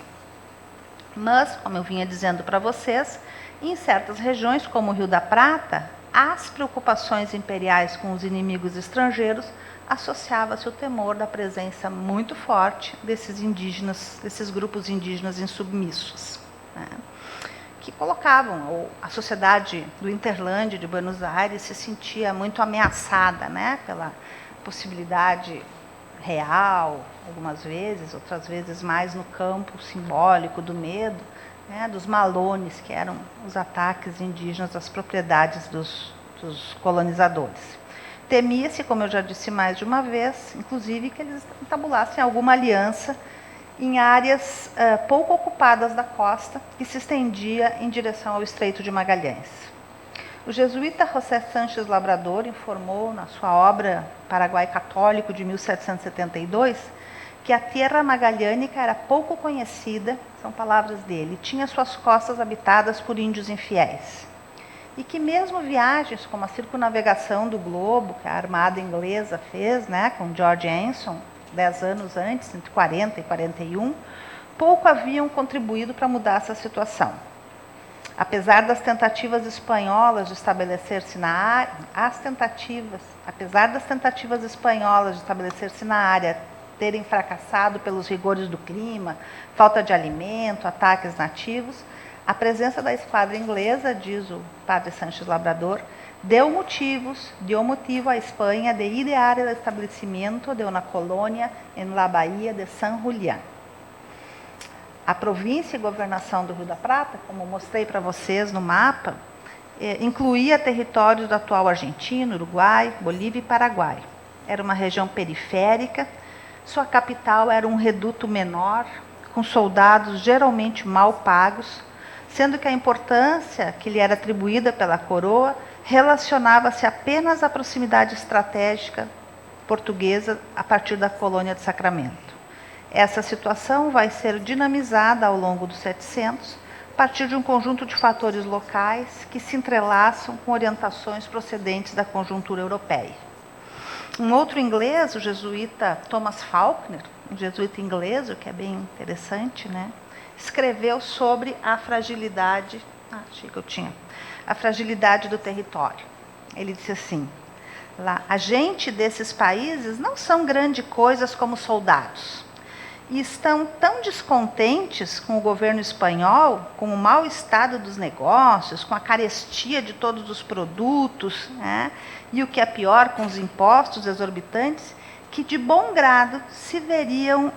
F: Mas, como eu vinha dizendo para vocês, em certas regiões, como o Rio da Prata, às preocupações imperiais com os inimigos estrangeiros, associava-se o temor da presença muito forte desses indígenas, desses grupos indígenas insubmissos, né, que colocavam a sociedade do Interlândia de Buenos Aires se sentia muito ameaçada, né, pela possibilidade real, algumas vezes, outras vezes mais no campo simbólico do medo, né, dos malones, que eram os ataques indígenas às propriedades dos colonizadores. Temia-se, como eu já disse mais de uma vez, inclusive, que eles entabulassem alguma aliança em áreas pouco ocupadas da costa, que se estendia em direção ao Estreito de Magalhães. O jesuíta José Sánchez Labrador informou, na sua obra Paraguai Católico, de 1772, que a terra magalhânica era pouco conhecida, são palavras dele, tinha suas costas habitadas por índios infiéis. E que mesmo viagens como a circunnavegação do globo, que a armada inglesa fez, né, com George Anson, 10 anos antes, entre 40 e 41, pouco haviam contribuído para mudar essa situação. Apesar das tentativas espanholas de estabelecer-se na área, apesar das tentativas espanholas de estabelecer-se na área terem fracassado pelos rigores do clima, falta de alimento, ataques nativos, a presença da esquadra inglesa, diz o padre Sánchez Labrador, deu motivo à Espanha de idear o estabelecimento de uma colônia em la Bahia de San Julián. A província e governação do Rio da Prata, como mostrei para vocês no mapa, incluía territórios do atual Argentina, Uruguai, Bolívia e Paraguai. Era uma região periférica, sua capital era um reduto menor, com soldados geralmente mal pagos, sendo que a importância que lhe era atribuída pela coroa relacionava-se apenas à proximidade estratégica portuguesa a partir da colônia de Sacramento. Essa situação vai ser dinamizada ao longo dos 700, a partir de um conjunto de fatores locais que se entrelaçam com orientações procedentes da conjuntura europeia. Um outro inglês, o jesuíta Thomas Faulkner, um jesuíta inglês, o que é bem interessante, né, escreveu sobre a fragilidade, a fragilidade do território. Ele disse assim: a gente desses países não são grandes coisas como soldados, e estão tão descontentes com o governo espanhol, com o mau estado dos negócios, com a carestia de todos os produtos, né, e o que é pior, com os impostos exorbitantes, que de bom grado se veriam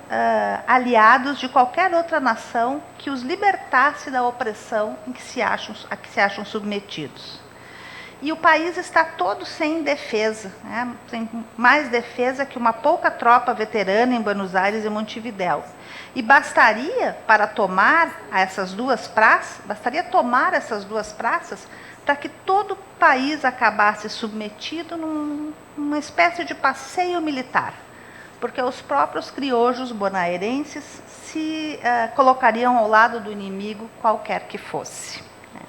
F: aliados de qualquer outra nação que os libertasse da opressão a que se acham submetidos. E o país está todo sem defesa, né? Tem mais defesa que uma pouca tropa veterana em Buenos Aires e Montevidéu. E bastaria tomar essas duas praças para que todo o país acabasse submetido numa espécie de passeio militar, porque os próprios crioulos bonaerenses se colocariam ao lado do inimigo, qualquer que fosse, né?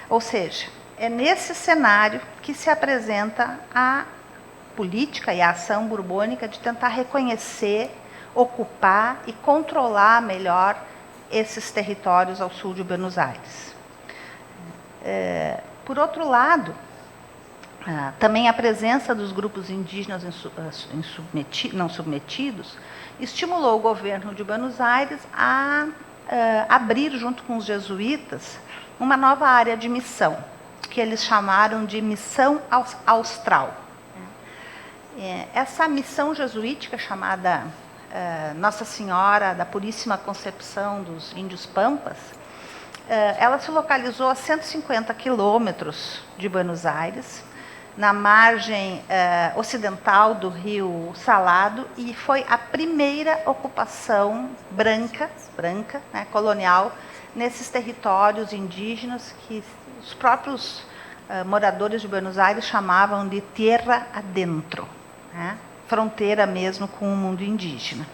F: Ou seja, é nesse cenário que se apresenta a política e a ação borbônica de tentar reconhecer, ocupar e controlar melhor esses territórios ao sul de Buenos Aires. Por outro lado, também a presença dos grupos indígenas não submetidos estimulou o governo de Buenos Aires a abrir, junto com os jesuítas, uma nova área de missão, que eles chamaram de Missão Austral. Essa missão jesuítica, chamada Nossa Senhora da Puríssima Concepção dos Índios Pampas, ela se localizou a 150 quilômetros de Buenos Aires, na margem ocidental do Rio Salado, e foi a primeira ocupação branca, né, colonial, nesses territórios indígenas que os próprios moradores de Buenos Aires chamavam de terra adentro, né? Fronteira mesmo com o mundo indígena.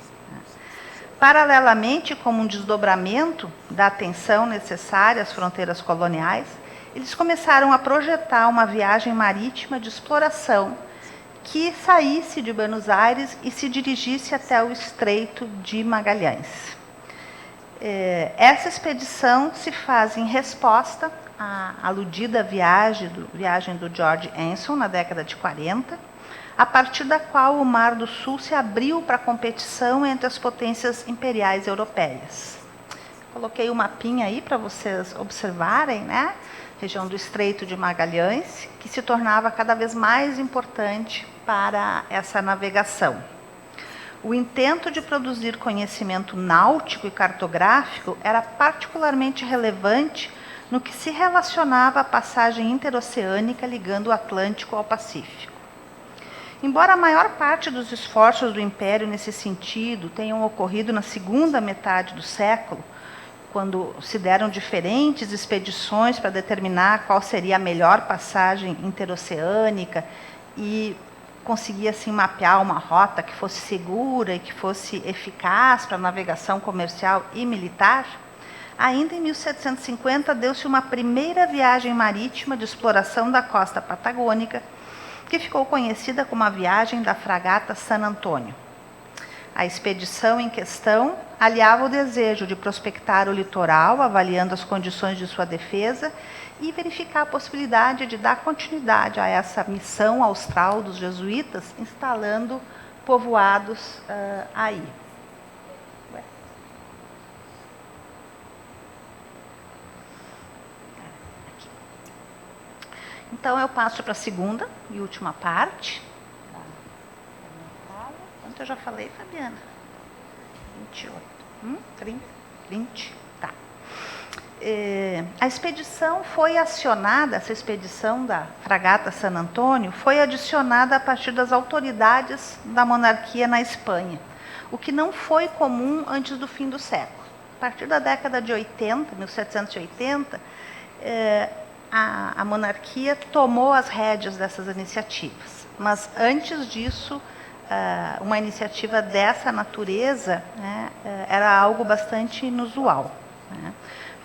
F: Paralelamente, como um desdobramento da atenção necessária às fronteiras coloniais, eles começaram a projetar uma viagem marítima de exploração que saísse de Buenos Aires e se dirigisse até o Estreito de Magalhães. Essa expedição se faz em resposta a aludida viagem do George Anson, na década de 40, a partir da qual o Mar do Sul se abriu para a competição entre as potências imperiais europeias. Coloquei um mapinha aí para vocês observarem, né? Região do Estreito de Magalhães, que se tornava cada vez mais importante para essa navegação. O intento de produzir conhecimento náutico e cartográfico era particularmente relevante no que se relacionava à passagem interoceânica ligando o Atlântico ao Pacífico. Embora a maior parte dos esforços do Império nesse sentido tenham ocorrido na segunda metade do século, quando se deram diferentes expedições para determinar qual seria a melhor passagem interoceânica e conseguir assim mapear uma rota que fosse segura e que fosse eficaz para a navegação comercial e militar, ainda em 1750 deu-se uma primeira viagem marítima de exploração da costa patagônica, que ficou conhecida como a viagem da fragata San Antônio. A expedição em questão aliava o desejo de prospectar o litoral, avaliando as condições de sua defesa e verificar a possibilidade de dar continuidade a essa missão austral dos jesuítas, instalando povoados aí. Então, eu passo para a segunda e última parte. Quanto eu já falei, Fabiana? 28. 30? 20? Tá. A expedição foi acionada, essa expedição da fragata San Antônio, foi adicionada a partir das autoridades da monarquia na Espanha, o que não foi comum antes do fim do século. A partir da década de 80, 1780, a monarquia tomou as rédeas dessas iniciativas. Mas, antes disso, uma iniciativa dessa natureza, né, era algo bastante inusual, né.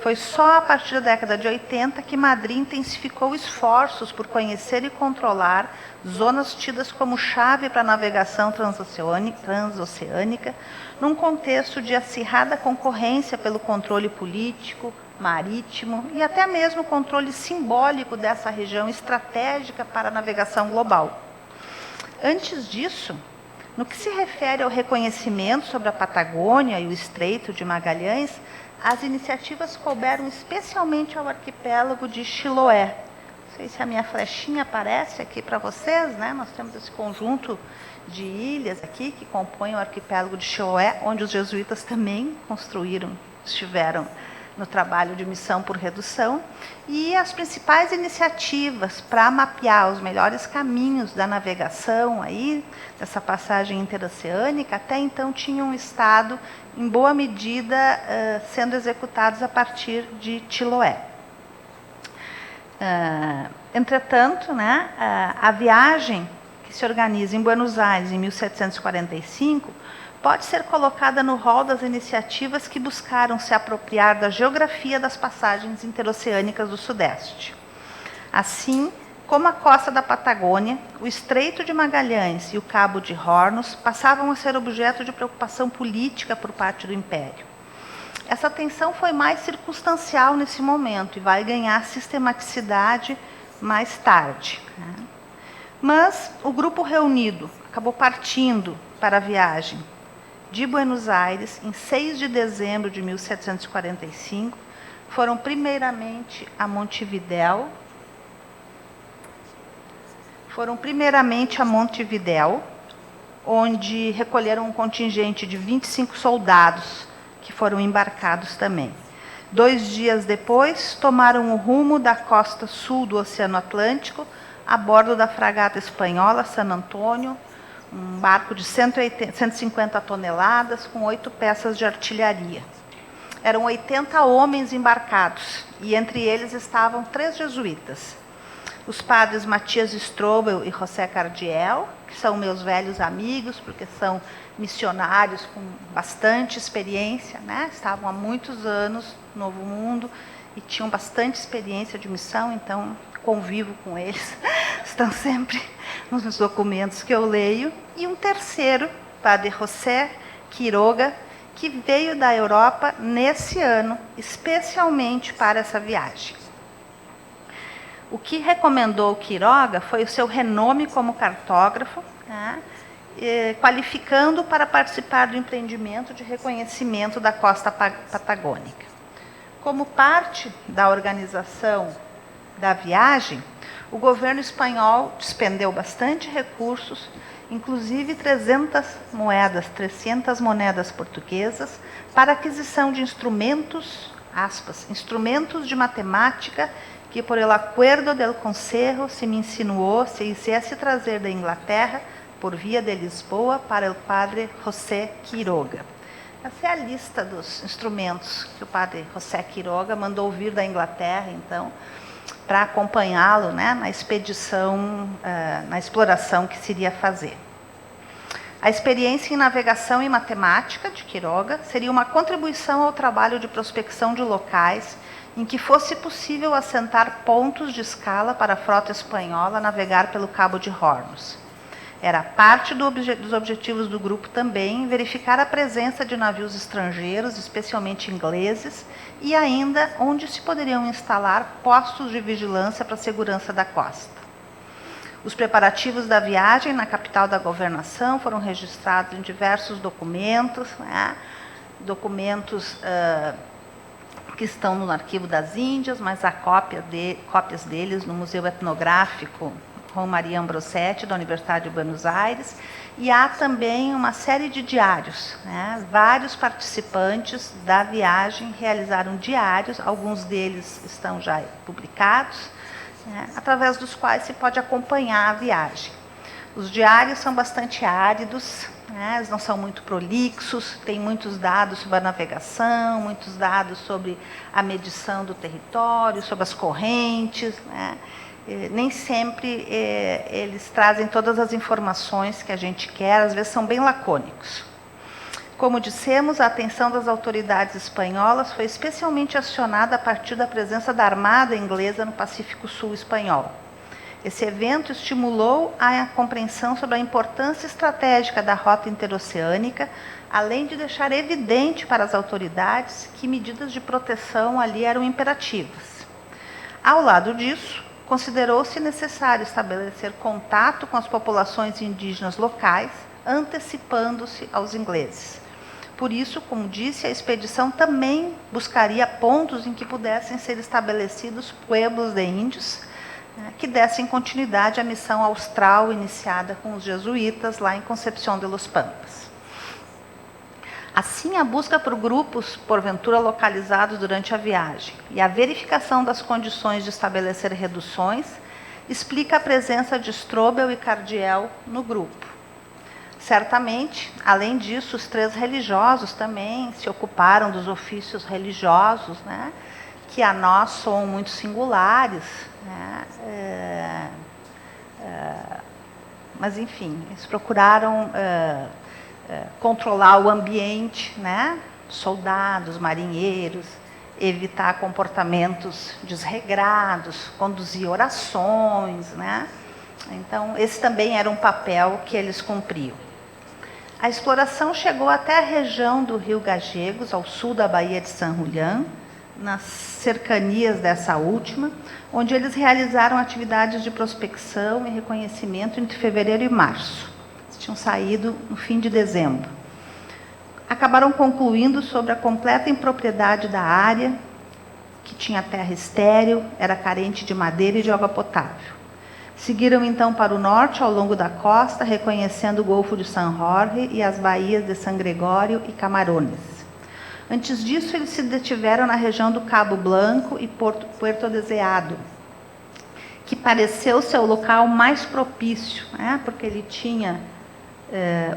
F: Foi só a partir da década de 80 que Madrid intensificou esforços por conhecer e controlar zonas tidas como chave para a navegação transoceânica, num contexto de acirrada concorrência pelo controle político, marítimo e até mesmo controle simbólico dessa região estratégica para a navegação global. Antes disso, no que se refere ao reconhecimento sobre a Patagônia e o Estreito de Magalhães, as iniciativas couberam especialmente ao arquipélago de Chiloé. Não sei se a minha flechinha aparece aqui para vocês, né? Nós temos esse conjunto de ilhas aqui que compõem o arquipélago de Chiloé, onde os jesuítas também estiveram no trabalho de missão por redução, e as principais iniciativas para mapear os melhores caminhos da navegação aí, dessa passagem interoceânica, até então tinham estado, em boa medida, sendo executados a partir de Chiloé. Entretanto, né, a viagem que se organiza em Buenos Aires em 1745 pode ser colocada no rol das iniciativas que buscaram se apropriar da geografia das passagens interoceânicas do Sudeste. Assim, como a costa da Patagônia, o Estreito de Magalhães e o Cabo de Hornos passavam a ser objeto de preocupação política por parte do Império. Essa tensão foi mais circunstancial nesse momento e vai ganhar sistematicidade mais tarde, né? Mas o grupo reunido acabou partindo para a viagem de Buenos Aires, em 6 de dezembro de 1745, foram primeiramente a Montevidéu, onde recolheram um contingente de 25 soldados, que foram embarcados também. 2 dias depois, tomaram o rumo da costa sul do Oceano Atlântico, a bordo da fragata espanhola San Antônio, um barco de 150 toneladas, com 8 peças de artilharia. Eram 80 homens embarcados, e entre eles estavam 3 jesuítas. Os padres Matias Strobel e José Cardiel, que são meus velhos amigos, porque são missionários com bastante experiência, né? Estavam há muitos anos no Novo Mundo e tinham bastante experiência de missão, então convivo com eles, estão sempre nos documentos que eu leio. E um terceiro, padre José Quiroga, que veio da Europa nesse ano, especialmente para essa viagem. O que recomendou Quiroga foi o seu renome como cartógrafo, né, qualificando para participar do empreendimento de reconhecimento da costa patagônica. Como parte da organização da viagem, o governo espanhol despendeu bastante recursos, inclusive 300 moedas portuguesas, para aquisição de instrumentos, aspas, instrumentos de matemática que por el acuerdo del Consejo se me insinuou se hicesse trazer da Inglaterra por via de Lisboa para o padre José Quiroga. Essa é a lista dos instrumentos que o padre José Quiroga mandou vir da Inglaterra, então, para acompanhá-lo, né, na expedição, na exploração que se iria fazer. A experiência em navegação e matemática de Quiroga seria uma contribuição ao trabalho de prospecção de locais em que fosse possível assentar pontos de escala para a frota espanhola navegar pelo Cabo de Hornos. Era parte dos objetivos do grupo também verificar a presença de navios estrangeiros, especialmente ingleses, e ainda onde se poderiam instalar postos de vigilância para a segurança da costa. Os preparativos da viagem na capital da governação foram registrados em diversos documentos, né? Documentos que estão no Arquivo das Índias, mas há cópias deles no Museu Etnográfico Romaria Ambrosetti, da Universidade de Buenos Aires, e há também uma série de diários, né? Vários participantes da viagem realizaram diários, alguns deles estão já publicados, né? Através dos quais se pode acompanhar a viagem. Os diários são bastante áridos, né? Eles não são muito prolixos, tem muitos dados sobre a navegação, muitos dados sobre a medição do território, sobre as correntes, né? Nem sempre eles trazem todas as informações que a gente quer, às vezes são bem lacônicos. Como dissemos, a atenção das autoridades espanholas foi especialmente acionada a partir da presença da Armada inglesa no Pacífico Sul espanhol. Esse evento estimulou a compreensão sobre a importância estratégica da rota interoceânica, além de deixar evidente para as autoridades que medidas de proteção ali eram imperativas. Ao lado disso, considerou-se necessário estabelecer contato com as populações indígenas locais, antecipando-se aos ingleses. Por isso, como disse, a expedição também buscaria pontos em que pudessem ser estabelecidos pueblos de índios, né, que dessem continuidade à missão austral iniciada com os jesuítas lá em Concepción de los Pampas. Assim, a busca por grupos, porventura localizados durante a viagem, e a verificação das condições de estabelecer reduções, explica a presença de Strobel e Cardiel no grupo. Certamente, além disso, os 3 religiosos também se ocuparam dos ofícios religiosos, né, que a nós são muito singulares, né, mas, enfim, eles procuraram controlar o ambiente, né? Soldados, marinheiros, evitar comportamentos desregrados, conduzir orações, né? Então, esse também era um papel que eles cumpriam. A exploração chegou até a região do Rio Gagegos, ao sul da Baía de San Julián, nas cercanias dessa última, onde eles realizaram atividades de prospecção e reconhecimento entre fevereiro e março. Tinham saído no fim de dezembro. Acabaram concluindo sobre a completa impropriedade da área, que tinha terra estéril, era carente de madeira e de água potável. Seguiram então para o norte, ao longo da costa, reconhecendo o Golfo de San Jorge e as baías de San Gregório e Camarones. Antes disso, eles se detiveram na região do Cabo Blanco e Puerto Deseado, que pareceu ser o local mais propício, né, porque ele tinha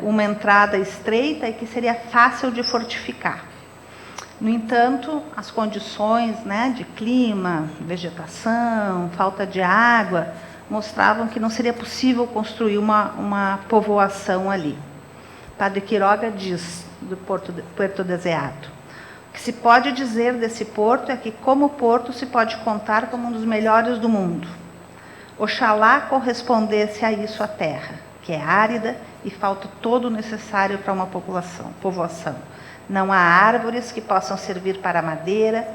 F: uma entrada estreita e que seria fácil de fortificar. No entanto, as condições, né, de clima, vegetação, falta de água, mostravam que não seria possível construir uma povoação ali. Padre Quiroga diz do Puerto Deseado: o que se pode dizer desse porto é que, como porto, se pode contar como um dos melhores do mundo. Oxalá correspondesse a isso a terra, que é árida e falta todo o necessário para uma povoação. Não há árvores que possam servir para madeira,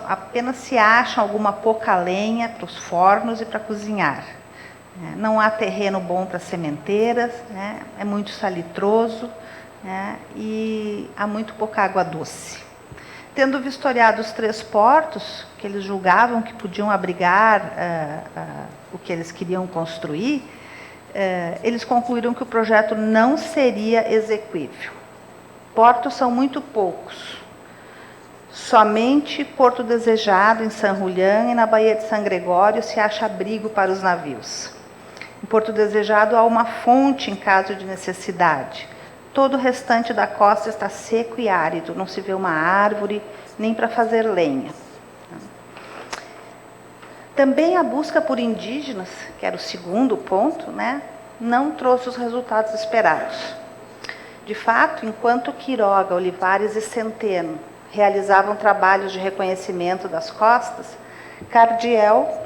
F: apenas se acha alguma pouca lenha para os fornos e para cozinhar. Não há terreno bom para sementeiras, né? É muito salitroso, né? E há muito pouca água doce. Tendo vistoriado os 3 portos, que eles julgavam que podiam abrigar o que eles queriam construir, eles concluíram que o projeto não seria exequível. Portos são muito poucos. Somente Porto Desejado, em San Julián, e na Baía de San Gregório se acha abrigo para os navios. Em Porto Desejado há uma fonte em caso de necessidade. Todo o restante da costa está seco e árido, não se vê uma árvore, nem para fazer lenha. Também a busca por indígenas, que era o segundo ponto, né, não trouxe os resultados esperados. De fato, enquanto Quiroga, Olivares e Centeno realizavam trabalhos de reconhecimento das costas, Cardiel,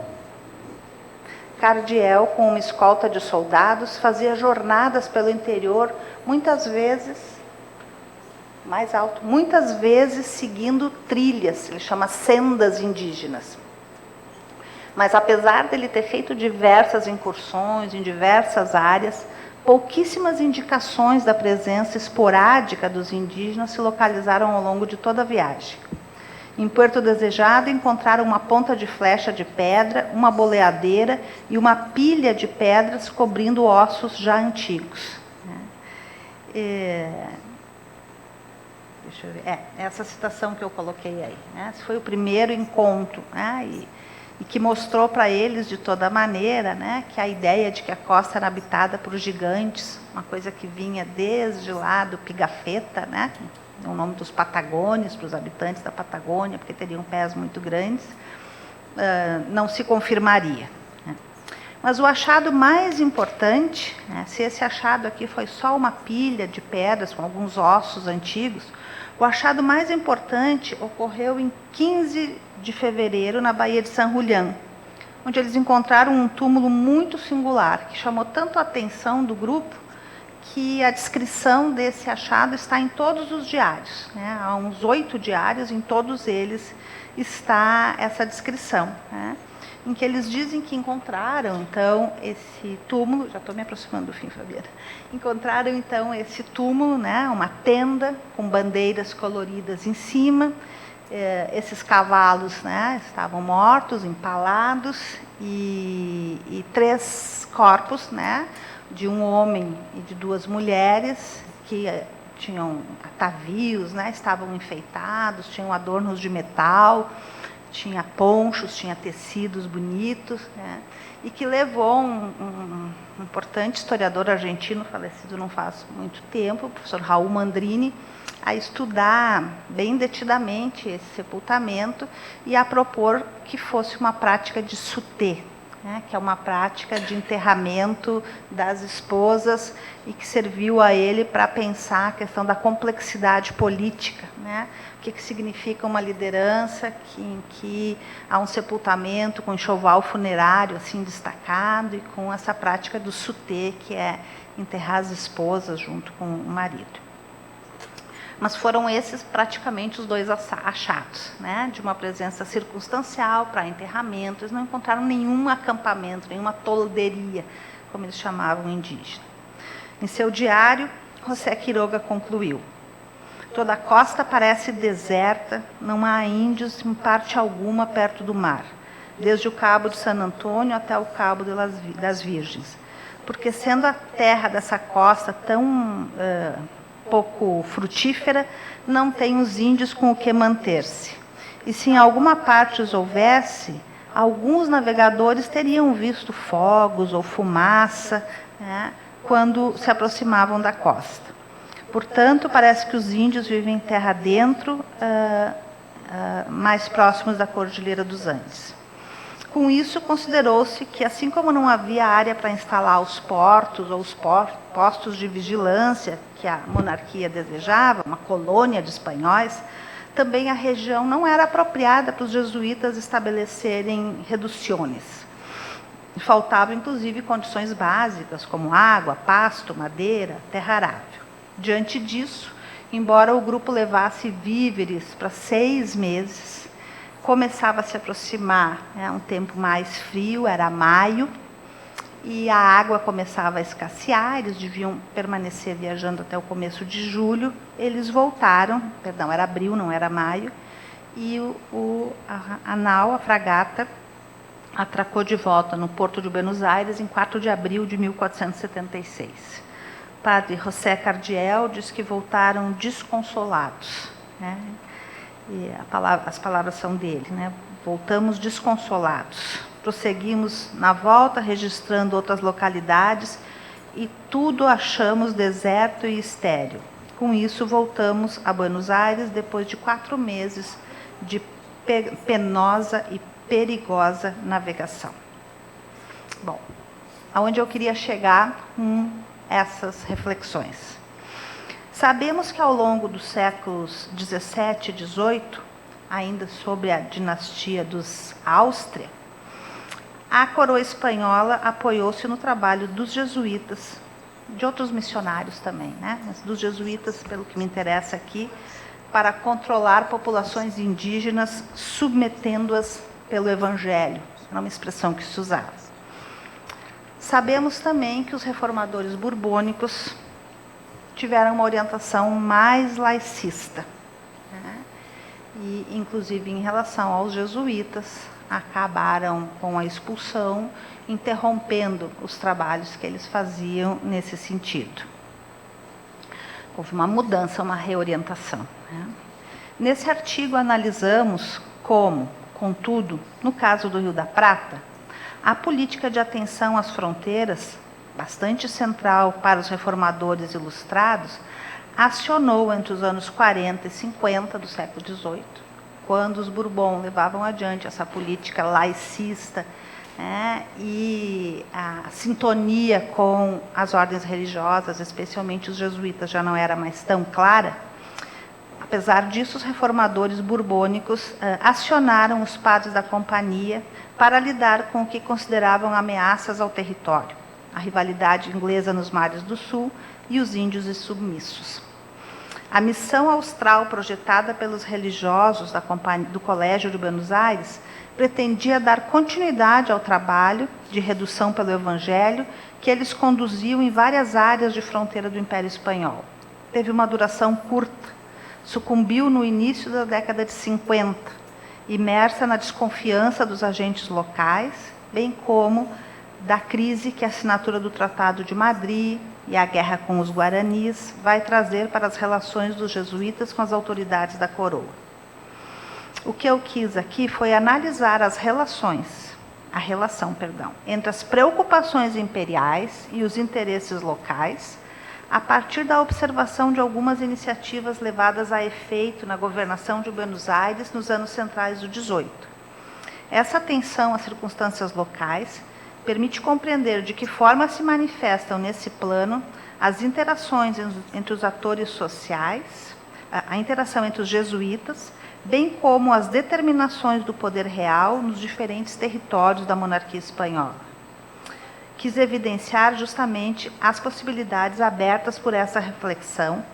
F: com uma escolta de soldados, fazia jornadas pelo interior, muitas vezes seguindo trilhas, ele chama sendas indígenas. Mas apesar dele ter feito diversas incursões em diversas áreas, pouquíssimas indicações da presença esporádica dos indígenas se localizaram ao longo de toda a viagem. Em Porto Desejado encontraram uma ponta de flecha de pedra, uma boleadeira e uma pilha de pedras cobrindo ossos já antigos. Deixa eu ver. Essa citação que eu coloquei aí. Esse foi o primeiro encontro, e que mostrou para eles, de toda maneira, que a ideia de que a costa era habitada por gigantes, uma coisa que vinha desde lá do Pigafetta, o nome dos Patagônios, para os habitantes da Patagônia, porque teriam pés muito grandes, não se confirmaria. Mas o achado mais importante, se esse achado aqui foi só uma pilha de pedras com alguns ossos antigos, o achado mais importante ocorreu em 15 de fevereiro, na Baía de San Julián, onde eles encontraram um túmulo muito singular, que chamou tanto a atenção do grupo, que a descrição desse achado está em todos os diários. Há uns 8 diários, em todos eles está essa descrição, em que eles dizem que encontraram, então, esse túmulo, já estou me aproximando do fim, Fabiana, encontraram, então, esse túmulo, uma tenda com bandeiras coloridas em cima, esses cavalos estavam mortos, empalados, e 3 corpos, de um homem e de 2 mulheres, que tinham atavios, estavam enfeitados, tinham adornos de metal, tinha ponchos, tinha tecidos bonitos, e que levou um importante historiador argentino, falecido não faz muito tempo, o professor Raul Mandrini, a estudar bem detidamente esse sepultamento e a propor que fosse uma prática de suté, que é uma prática de enterramento das esposas e que serviu a ele para pensar a questão da complexidade política, o que significa uma liderança em que há um sepultamento com enxoval funerário assim destacado e com essa prática do suté, que é enterrar as esposas junto com o marido. Mas foram esses praticamente os 2 achados, de uma presença circunstancial para enterramento. Eles não encontraram nenhum acampamento, nenhuma tolderia, como eles chamavam o indígena. Em seu diário, José Quiroga concluiu: toda a costa parece deserta, não há índios em parte alguma perto do mar, desde o Cabo de San Antônio até o Cabo das Virgens, porque sendo a terra dessa costa tão pouco frutífera, não tem os índios com o que manter-se. E se em alguma parte os houvesse, alguns navegadores teriam visto fogos ou fumaça, quando se aproximavam da costa. Portanto, parece que os índios vivem terra dentro, mais próximos da Cordilheira dos Andes. Com isso, considerou-se que, assim como não havia área para instalar os portos ou os postos de vigilância que a monarquia desejava, uma colônia de espanhóis, também a região não era apropriada para os jesuítas estabelecerem reduções. Faltavam, inclusive, condições básicas, como água, pasto, madeira, terra arável. Diante disso, embora o grupo levasse víveres para 6 meses, começava a se aproximar, um tempo mais frio, era maio, e a água começava a escassear, eles deviam permanecer viajando até o começo de julho, eles voltaram, perdão, era abril, não era maio, e a nau, a fragata, atracou de volta no porto de Buenos Aires em 4 de abril de 1476. Padre José Cardiel diz que voltaram desconsolados, né? E as palavras são dele, né? Voltamos desconsolados. Prosseguimos na volta, registrando outras localidades, e tudo achamos deserto e estéril. Com isso, voltamos a Buenos Aires depois de 4 meses de penosa e perigosa navegação. Bom, aonde eu queria chegar com essas reflexões. Sabemos que ao longo dos séculos 17 e 18, ainda sobre a dinastia dos Áustria, a coroa espanhola apoiou-se no trabalho dos jesuítas, de outros missionários também, né? Mas dos jesuítas, pelo que me interessa aqui, para controlar populações indígenas, submetendo-as pelo Evangelho, era uma expressão que se usava. Sabemos também que os reformadores borbônicos tiveram uma orientação mais laicista, né? E, inclusive, em relação aos jesuítas, acabaram com a expulsão, interrompendo os trabalhos que eles faziam nesse sentido. Houve uma mudança, uma reorientação, né? Nesse artigo analisamos como, contudo, no caso do Rio da Prata, a política de atenção às fronteiras, bastante central para os reformadores ilustrados, acionou entre os anos 40 e 50 do século XVIII, quando os Bourbon levavam adiante essa política laicista, né, e a sintonia com as ordens religiosas, especialmente os jesuítas, já não era mais tão clara. Apesar disso, os reformadores borbônicos acionaram os padres da companhia para lidar com o que consideravam ameaças ao território, a rivalidade inglesa nos mares do sul e os índios submissos. A missão austral projetada pelos religiosos do Colégio de Buenos Aires pretendia dar continuidade ao trabalho de redução pelo Evangelho que eles conduziam em várias áreas de fronteira do Império Espanhol. Teve uma duração curta, sucumbiu no início da década de 50, imersa na desconfiança dos agentes locais, bem como da crise que a assinatura do Tratado de Madrid e a guerra com os guaranis vai trazer para as relações dos jesuítas com as autoridades da coroa. O que eu quis aqui foi analisar a relação, entre as preocupações imperiais e os interesses locais, a partir da observação de algumas iniciativas levadas a efeito na governação de Buenos Aires nos anos centrais do 18. Essa atenção às circunstâncias locais permite compreender de que forma se manifestam nesse plano as interações entre os atores sociais, a interação entre os jesuítas, bem como as determinações do poder real nos diferentes territórios da monarquia espanhola. Quis evidenciar justamente as possibilidades abertas por essa reflexão,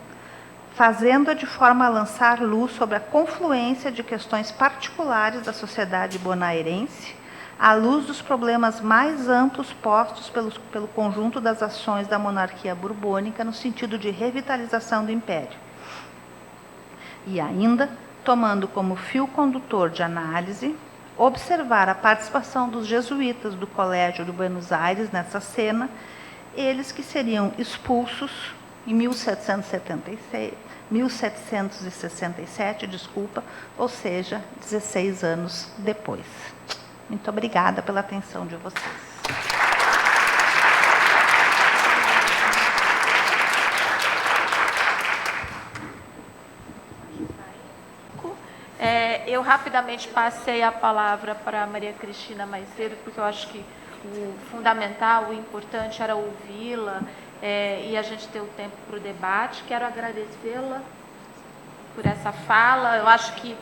F: fazendo-a de forma a lançar luz sobre a confluência de questões particulares da sociedade bonairense, à luz dos problemas mais amplos postos pelo conjunto das ações da monarquia borbônica no sentido de revitalização do império. E ainda, tomando como fio condutor de análise, observar a participação dos jesuítas do Colégio de Buenos Aires nessa cena, eles que seriam expulsos em 1767, ou seja, 16 anos depois. Muito obrigada pela atenção de vocês.
E: Eu rapidamente passei a palavra para a Maria Cristina mais cedo, porque eu acho que o fundamental, o importante era ouvi-la e a gente ter o tempo para o debate. Quero agradecê-la por essa fala. Eu acho que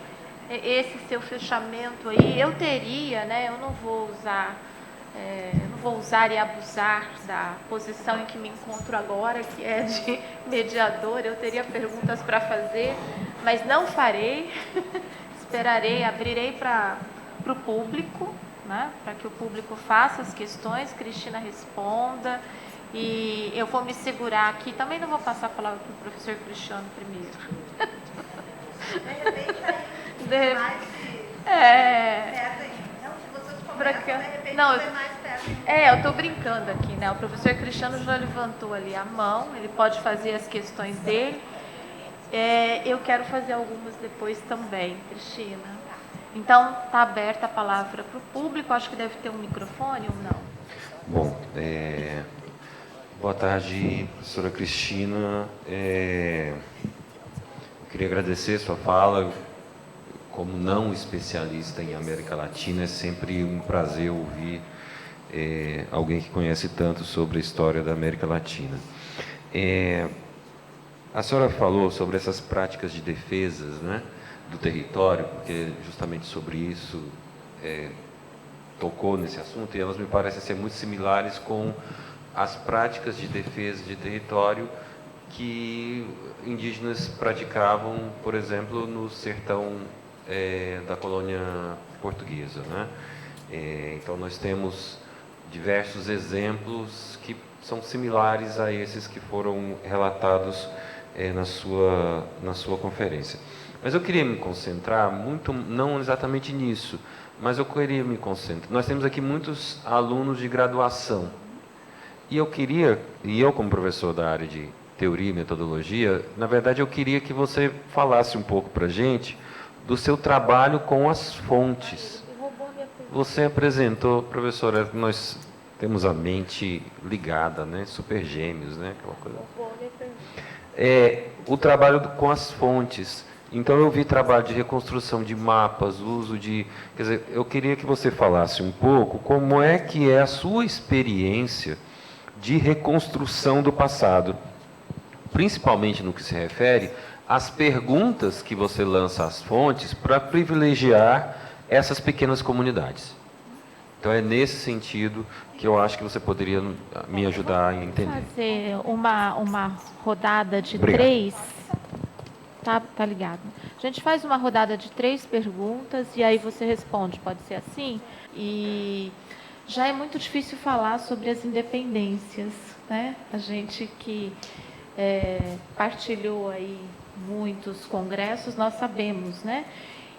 E: esse seu fechamento aí, eu teria, né, eu não vou usar e abusar da posição em que me encontro agora, que é de mediadora. Eu teria perguntas para fazer, mas não farei. abrirei para o público, né, para que o público faça as questões, Cristina responda, e eu vou me segurar aqui. Também não vou passar a palavra para o professor Cristiano primeiro. De repente, eu estou brincando aqui, né? O professor Cristiano já levantou ali a mão, ele pode fazer as questões dele. Eu quero fazer algumas depois também, Cristina. Então, está aberta a palavra para o público. Acho que deve ter um microfone ou não?
A: Bom, boa tarde, professora Cristina. Eu queria agradecer sua fala. Como não especialista em América Latina, é sempre um prazer ouvir alguém que conhece tanto sobre a história da América Latina. A senhora falou sobre essas práticas de defesas, né, do território, porque justamente sobre isso tocou nesse assunto, e elas me parecem ser muito similares com as práticas de defesa de território que indígenas praticavam, por exemplo, no sertão da colônia portuguesa, né? Então, nós temos diversos exemplos que são similares a esses que foram relatados na sua conferência. Mas eu queria me concentrar muito, não exatamente nisso, mas eu queria me concentrar. Nós temos aqui muitos alunos de graduação, e eu como professor da área de teoria e metodologia, na verdade eu queria que você falasse um pouco para a gente do seu trabalho com as fontes. Você apresentou, professora, nós temos a mente ligada, né? Super gêmeos, né? Aquela coisa. O trabalho com as fontes. Então, eu vi trabalho de reconstrução de mapas, uso de... Quer dizer, eu queria que você falasse um pouco como é que é a sua experiência de reconstrução do passado, principalmente no que se refere às perguntas que você lança às fontes para privilegiar essas pequenas comunidades. Então, é nesse sentido que eu acho que você poderia me ajudar a entender.
E: Fazer uma rodada de
A: Obrigado.
E: 3... Tá ligado. A gente faz uma rodada de 3 perguntas e aí você responde, pode ser assim? E já é muito difícil falar sobre as independências, né? A gente que partilhou aí muitos congressos, nós sabemos, né?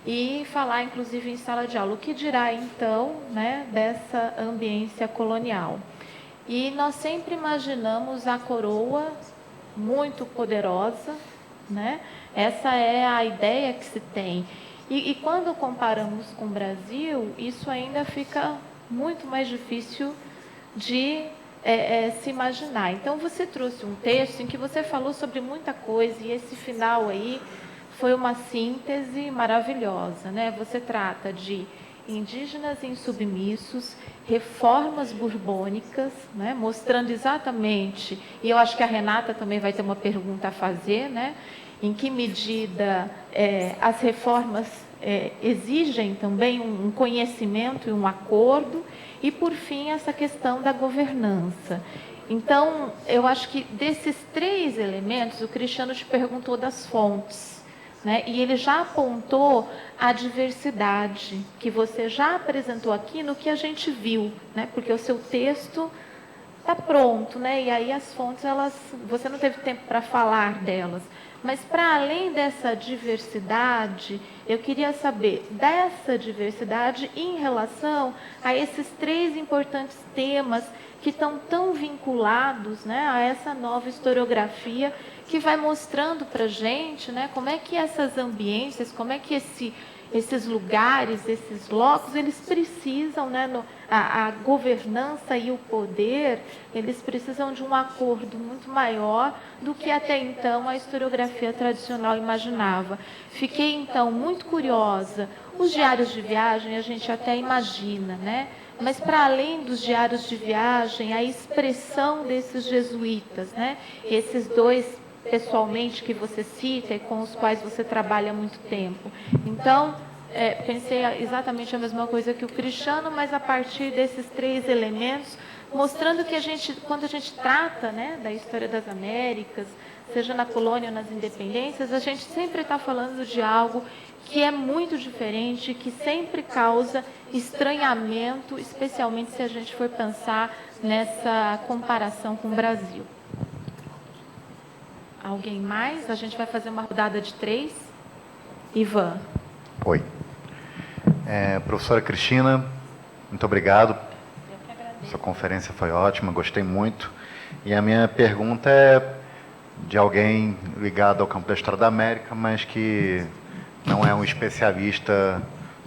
E: E falar, inclusive, em sala de aula. O que dirá, então, né, dessa ambiência colonial? E nós sempre imaginamos a coroa muito poderosa, né? Essa é a ideia que se tem. E quando comparamos com o Brasil, isso ainda fica muito mais difícil de se imaginar. Então, você trouxe um texto em que você falou sobre muita coisa, e esse final aí foi uma síntese maravilhosa, né? Você trata de indígenas insubmissos, reformas borbônicas, né? Mostrando exatamente, e eu acho que a Renata também vai ter uma pergunta a fazer, né? Em que medida as reformas exigem também um conhecimento e um acordo, e, por fim, essa questão da governança. Então, eu acho que desses 3 elementos, o Cristiano te perguntou das fontes, né? E ele já apontou a diversidade que você já apresentou aqui no que a gente viu, né? Porque o seu texto está pronto, né? E aí as fontes, você não teve tempo para falar delas. Mas, para além dessa diversidade, eu queria saber dessa diversidade em relação a esses 3 importantes temas que estão tão vinculados, né, a essa nova historiografia que vai mostrando para a gente, né, como é que essas ambiências, como é que esses lugares, esses locos, eles precisam, né, a governança e o poder, eles precisam de um acordo muito maior do que até então a historiografia tradicional imaginava. Fiquei, então, muito curiosa. Os diários de viagem a gente até imagina, né? Mas, para além dos diários de viagem, a expressão desses jesuítas, né? Esses 2, pessoalmente, que você cita e com os quais você trabalha há muito tempo. Então, pensei exatamente a mesma coisa que o Cristiano, mas a partir desses 3 elementos, mostrando que quando a gente trata, né, da história das Américas, seja na colônia ou nas independências, a gente sempre está falando de algo que é muito diferente, que sempre causa estranhamento, especialmente se a gente for pensar nessa comparação com o Brasil. Alguém mais? A gente vai fazer uma rodada de 3. Ivan.
G: Oi. Professora Cristina, muito obrigado.
E: Eu que agradeço.
G: Sua conferência foi ótima, gostei muito. E a minha pergunta é de alguém ligado ao campo da História da América, mas que não é um especialista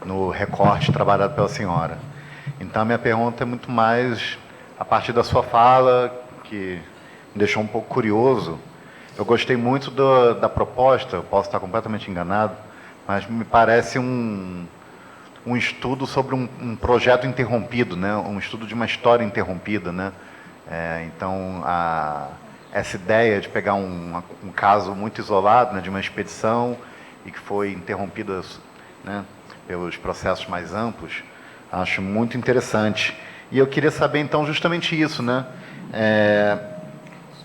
G: no recorte trabalhado pela senhora. Então, a minha pergunta é muito mais a partir da sua fala, que me deixou um pouco curioso. Eu gostei muito da proposta, eu posso estar completamente enganado, mas me parece um estudo sobre um projeto interrompido, né? Um estudo de uma história interrompida, né? Então, essa ideia de pegar um caso muito isolado, né, de uma expedição e que foi interrompida, né, pelos processos mais amplos, acho muito interessante. E eu queria saber, então, justamente isso, né?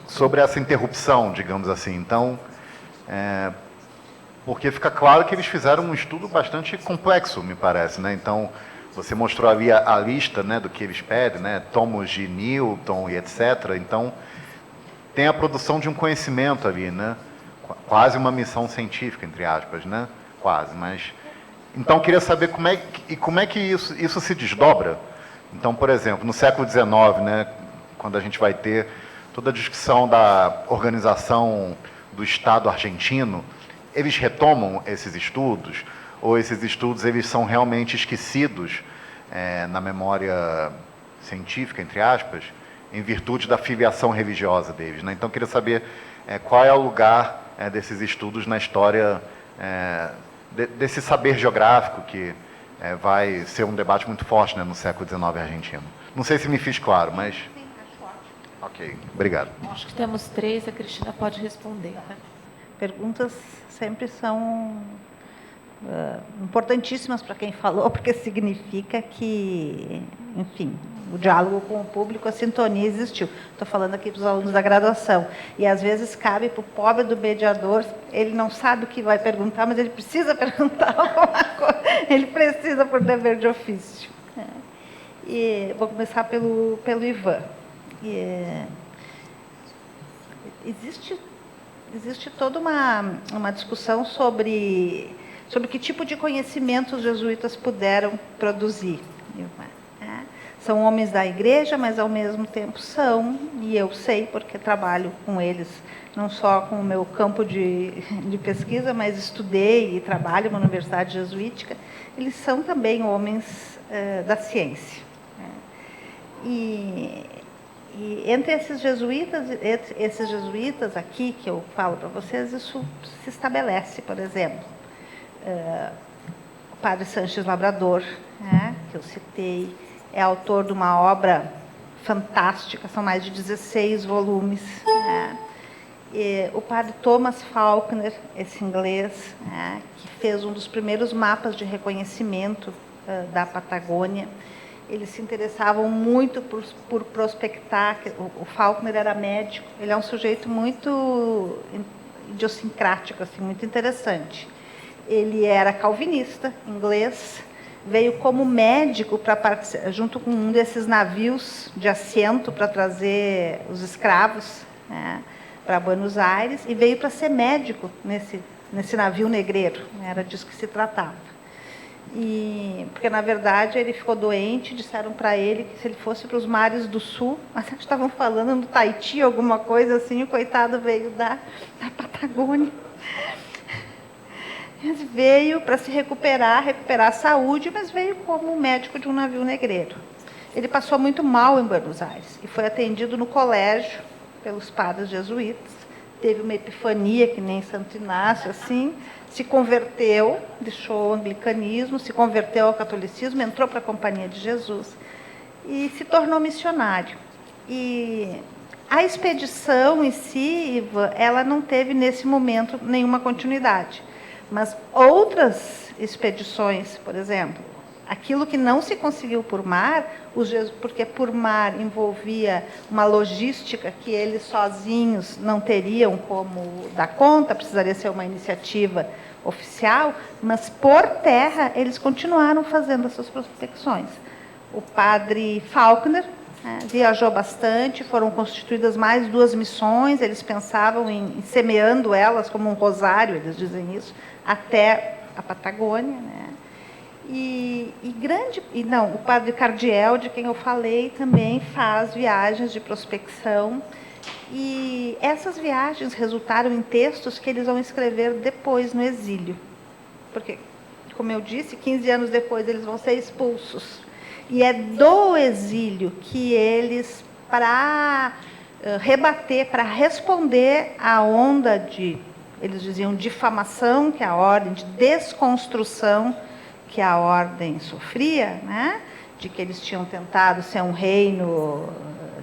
G: Sobre essa interrupção, digamos assim. Então, porque fica claro que eles fizeram um estudo bastante complexo, me parece, né? Então, você mostrou ali a lista, né, do que eles pedem, né? Tomos de Newton e etc. Então, tem a produção de um conhecimento ali, né? Quase uma missão científica, entre aspas, né? Quase, mas... Então, eu queria saber como é que isso se desdobra. Então, por exemplo, no século XIX, né, quando a gente vai ter toda a discussão da organização do Estado argentino, eles retomam esses estudos, ou esses estudos eles são realmente esquecidos na memória científica, entre aspas, em virtude da filiação religiosa deles, né? Então, eu queria saber qual é o lugar desses estudos na história, desse saber geográfico que vai ser um debate muito forte, né, no século XIX argentino. Não sei se me fiz claro, mas...
F: Sim, acho ótimo.
G: Ok, obrigado.
E: Acho que temos 3, a Cristina pode responder. Né?
F: Perguntas sempre são importantíssimas para quem falou, porque significa que, enfim, o diálogo com o público, a sintonia existiu. Estou falando aqui para os alunos da graduação. E, às vezes, cabe para o pobre do mediador, ele não sabe o que vai perguntar, mas ele precisa perguntar alguma coisa. Ele precisa por dever de ofício. E vou começar pelo Ivan. Existe toda uma discussão sobre que tipo de conhecimento os jesuítas puderam produzir. São homens da igreja, mas ao mesmo tempo são, e eu sei porque trabalho com eles, não só com o meu campo de pesquisa, mas estudei e trabalho numa universidade jesuítica, eles são também homens da ciência. E entre esses jesuítas aqui, que eu falo para vocês, isso se estabelece, por exemplo, o padre Sanches Labrador, que eu citei, é autor de uma obra fantástica, são mais de 16 volumes. O padre Thomas Faulkner, esse inglês, que fez um dos primeiros mapas de reconhecimento da Patagônia. Eles se interessavam muito por prospectar. O Faulkner era médico, ele é um sujeito muito idiosincrático, assim, muito interessante. Ele era calvinista, inglês, veio como médico junto com um desses navios de assento para trazer os escravos para Buenos Aires, e veio para ser médico nesse navio negreiro, era disso que se tratava. Porque, na verdade, ele ficou doente, disseram para ele que se ele fosse para os mares do sul, mas estavam falando no Tahiti, alguma coisa assim, o coitado veio da Patagônia. Mas veio para se recuperar a saúde, mas veio como médico de um navio negreiro. Ele passou muito mal em Buenos Aires e foi atendido no colégio pelos padres jesuítas. Teve uma epifania, que nem Santo Inácio, assim, se converteu, deixou o anglicanismo, se converteu ao catolicismo, entrou para a Companhia de Jesus e se tornou missionário. E a expedição em si, ela não teve, nesse momento, nenhuma continuidade. Mas outras expedições, por exemplo, aquilo que não se conseguiu por mar, porque por mar envolvia uma logística que eles sozinhos não teriam como dar conta, precisaria ser uma iniciativa oficial, mas por terra eles continuaram fazendo essas prospecções. O padre Faulkner viajou bastante, foram constituídas mais 2 missões, eles pensavam em semeando elas como um rosário, eles dizem isso, até a Patagônia, né? O padre Cardiel, de quem eu falei, também faz viagens de prospecção, e essas viagens resultaram em textos que eles vão escrever depois no exílio, porque, como eu disse, 15 anos depois eles vão ser expulsos. E é do exílio que eles, para rebater, para responder à onda de, eles diziam, difamação, que é a ordem de desconstrução que a ordem sofria, né? De que eles tinham tentado ser um reino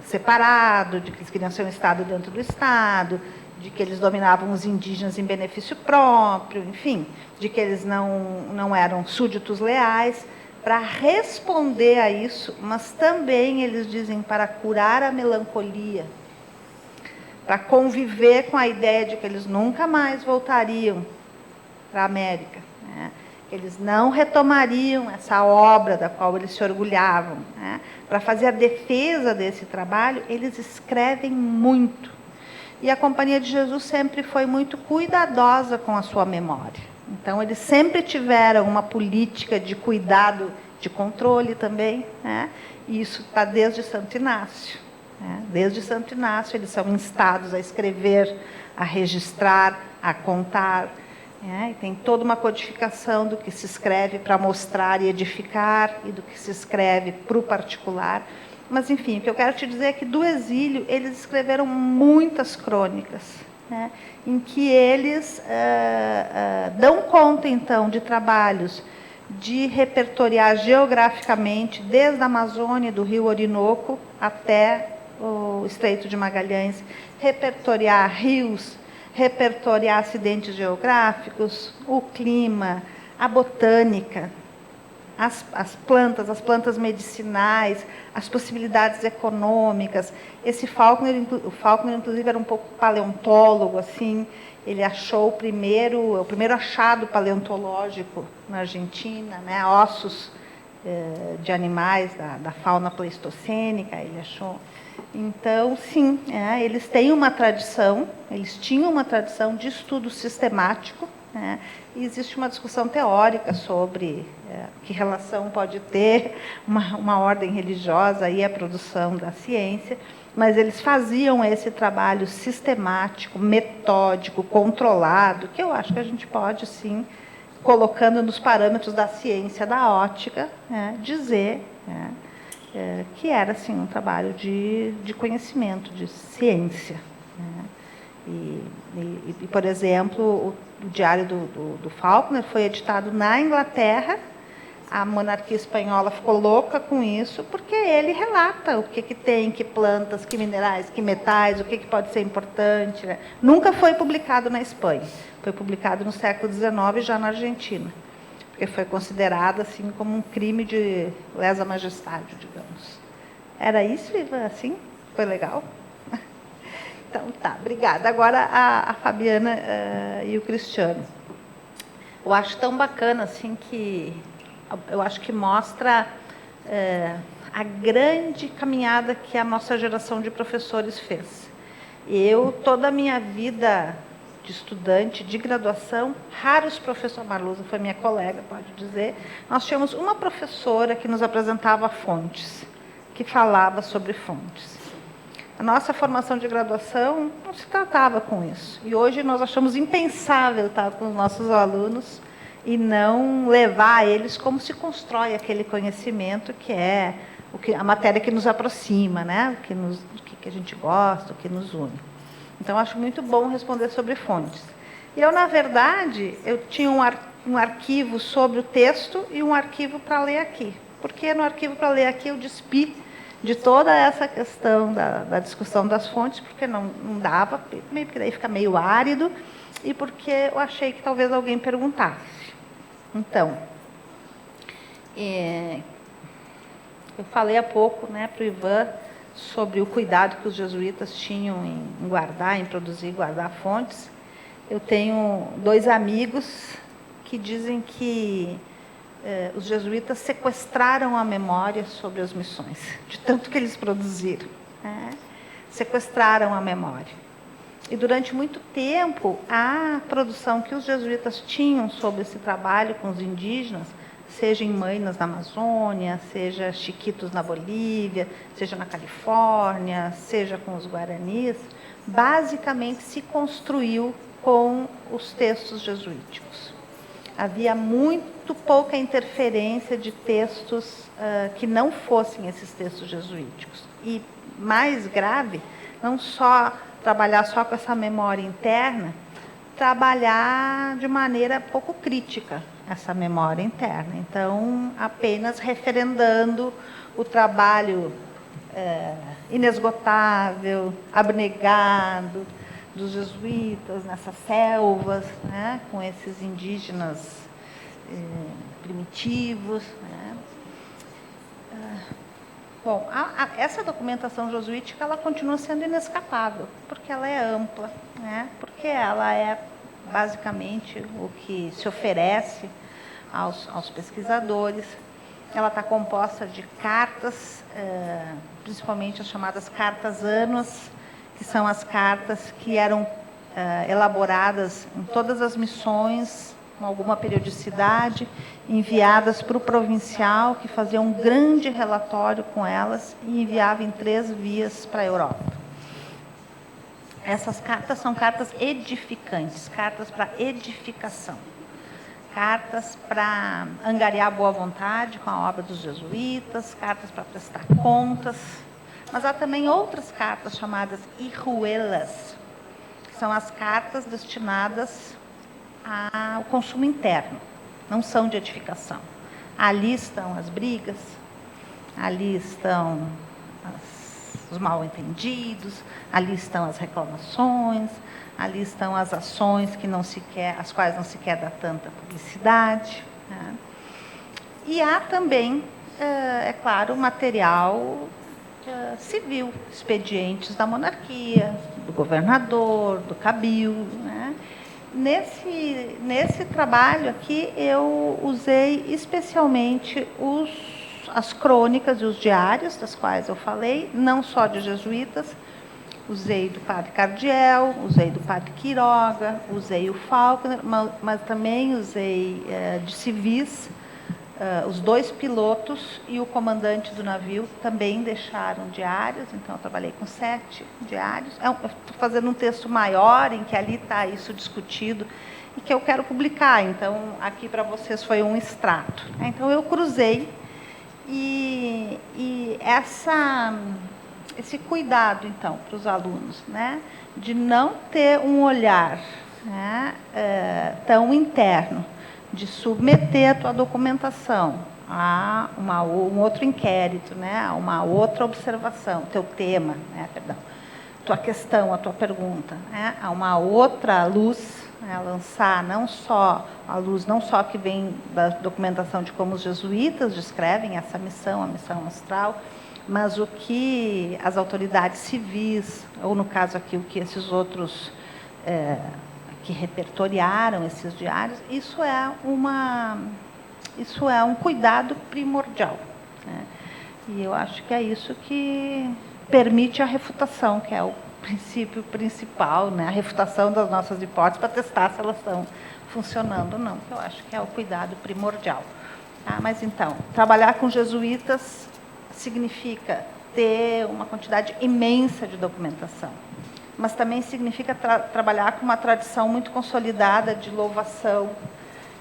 F: separado, de que eles queriam ser um Estado dentro do Estado, de que eles dominavam os indígenas em benefício próprio, enfim, de que eles não eram súditos leais. Para responder a isso, mas também, eles dizem, para curar a melancolia, para conviver com a ideia de que eles nunca mais voltariam para a América, né? Eles não retomariam essa obra da qual eles se orgulhavam, né? Para fazer a defesa desse trabalho, eles escrevem muito. E a Companhia de Jesus sempre foi muito cuidadosa com a sua memória. Então, eles sempre tiveram uma política de cuidado, de controle também, né? E isso está desde Santo Inácio, né? Desde Santo Inácio, eles são instados a escrever, a registrar, a contar, né? E tem toda uma codificação do que se escreve para mostrar e edificar, e do que se escreve para o particular. Mas, enfim, o que eu quero te dizer é que, do exílio, eles escreveram muitas crônicas, né? Em que eles dão conta, então, de trabalhos de repertoriar geograficamente, desde a Amazônia, do rio Orinoco, até o Estreito de Magalhães, repertoriar rios, repertoriar acidentes geográficos, o clima, a botânica, as plantas medicinais, as possibilidades econômicas. O Faulkner, inclusive, era um pouco paleontólogo, assim. Ele achou o primeiro achado paleontológico na Argentina, né? Ossos de animais da fauna pleistocênica, ele achou. Então, sim, eles têm uma tradição, eles tinham uma tradição de estudo sistemático, né? E existe uma discussão teórica sobre que relação pode ter uma ordem religiosa e a produção da ciência, mas eles faziam esse trabalho sistemático, metódico, controlado, que eu acho que a gente pode, sim, colocando nos parâmetros da ciência, da ótica, né, dizer, né, que era, assim, um trabalho de conhecimento, de ciência, né? E, por exemplo, o Diário do Faulkner foi editado na Inglaterra. A monarquia espanhola ficou louca com isso, porque ele relata o que tem, que plantas, que minerais, que metais, o que pode ser importante, né? Nunca foi publicado na Espanha. Foi publicado no século XIX, já na Argentina, porque foi considerado, assim, como um crime de lesa majestade, digamos. Era isso, Ivan? Assim? Foi legal? Então, tá, obrigada. Agora, a Fabiana e o Cristiano. Eu acho tão bacana, assim, que... Eu acho que mostra a grande caminhada que a nossa geração de professores fez. Eu, toda a minha vida de estudante, de graduação, raros professores, Marluza foi minha colega, pode dizer, nós tínhamos uma professora que nos apresentava fontes, que falava sobre fontes. A nossa formação de graduação não se tratava com isso. E hoje nós achamos impensável estar com os nossos alunos e não levar eles como se constrói aquele conhecimento que é a matéria que nos aproxima, né? O que a gente gosta, o que nos une. Então, acho muito bom responder sobre fontes. E eu, na verdade, eu tinha um arquivo sobre o texto e um arquivo para ler aqui. Porque no arquivo para ler aqui eu despi de toda essa questão da discussão das fontes, porque não dava, porque daí fica meio árido, e porque eu achei que talvez alguém perguntasse. Então, eu falei há pouco, né, para o Ivan sobre o cuidado que os jesuítas tinham em guardar, em produzir e guardar fontes. Eu tenho 2 amigos que dizem que os jesuítas sequestraram a memória sobre as missões, de tanto que eles produziram. Né? Sequestraram a memória. E durante muito tempo, a produção que os jesuítas tinham sobre esse trabalho com os indígenas, seja em Mainas, na Amazônia, seja Chiquitos, na Bolívia, seja na Califórnia, seja com os guaranis, basicamente se construiu com os textos jesuíticos. Havia muito pouca interferência de textos que não fossem esses textos jesuíticos. E, mais grave, não só trabalhar só com essa memória interna, trabalhar de maneira pouco crítica essa memória interna. Então, apenas referendando o trabalho inesgotável, abnegado dos jesuítas nessas selvas, né, com esses indígenas primitivos. Né. Bom, essa documentação jesuítica ela continua sendo inescapável, porque ela é ampla, né, porque ela é basicamente o que se oferece aos pesquisadores. Ela está composta de cartas, principalmente as chamadas cartas anuas, que são as cartas que eram elaboradas em todas as missões, com alguma periodicidade, enviadas para o provincial, que fazia um grande relatório com elas e enviava em 3 vias para a Europa. Essas cartas são cartas edificantes, cartas para edificação, cartas para angariar boa vontade com a obra dos jesuítas, cartas para prestar contas, mas há também outras cartas chamadas irruelas, que são as cartas destinadas ao consumo interno, não são de edificação. Ali estão as brigas, ali estão os mal-entendidos, ali estão as reclamações, ali estão as ações que não se quer, as quais não se quer dar tanta publicidade. Né? E há também, é claro, material civil, expedientes da monarquia, do governador, do cabildo. Né? Nesse trabalho aqui, eu usei especialmente as crônicas e os diários, das quais eu falei, não só de jesuítas, usei do padre Cardiel, usei do padre Quiroga, usei o Faulkner, mas também usei de civis. Os 2 pilotos e o comandante do navio também deixaram diários, então eu trabalhei com 7 diários. Estou fazendo um texto maior, em que ali está isso discutido, e que eu quero publicar, então aqui para vocês foi um extrato. Então eu cruzei, e esse cuidado, então, para os alunos, né, de não ter um olhar, né, tão interno, de submeter a tua documentação a um outro inquérito, né, a uma outra observação, teu tema, né, perdão, tua questão, a tua pergunta, né, a uma outra luz, né, lançar não só a luz, não só que vem da documentação de como os jesuítas descrevem essa missão, a missão astral, mas o que as autoridades civis, ou no caso aqui, o que esses outros que repertoriaram esses diários, isso é um cuidado primordial. Né? E eu acho que é isso que permite a refutação, que é o princípio principal, né? A refutação das nossas hipóteses para testar se elas estão funcionando ou não, que eu acho que é o cuidado primordial. Tá? Mas então, trabalhar com jesuítas significa ter uma quantidade imensa de documentação, mas também significa trabalhar com uma tradição muito consolidada de louvação,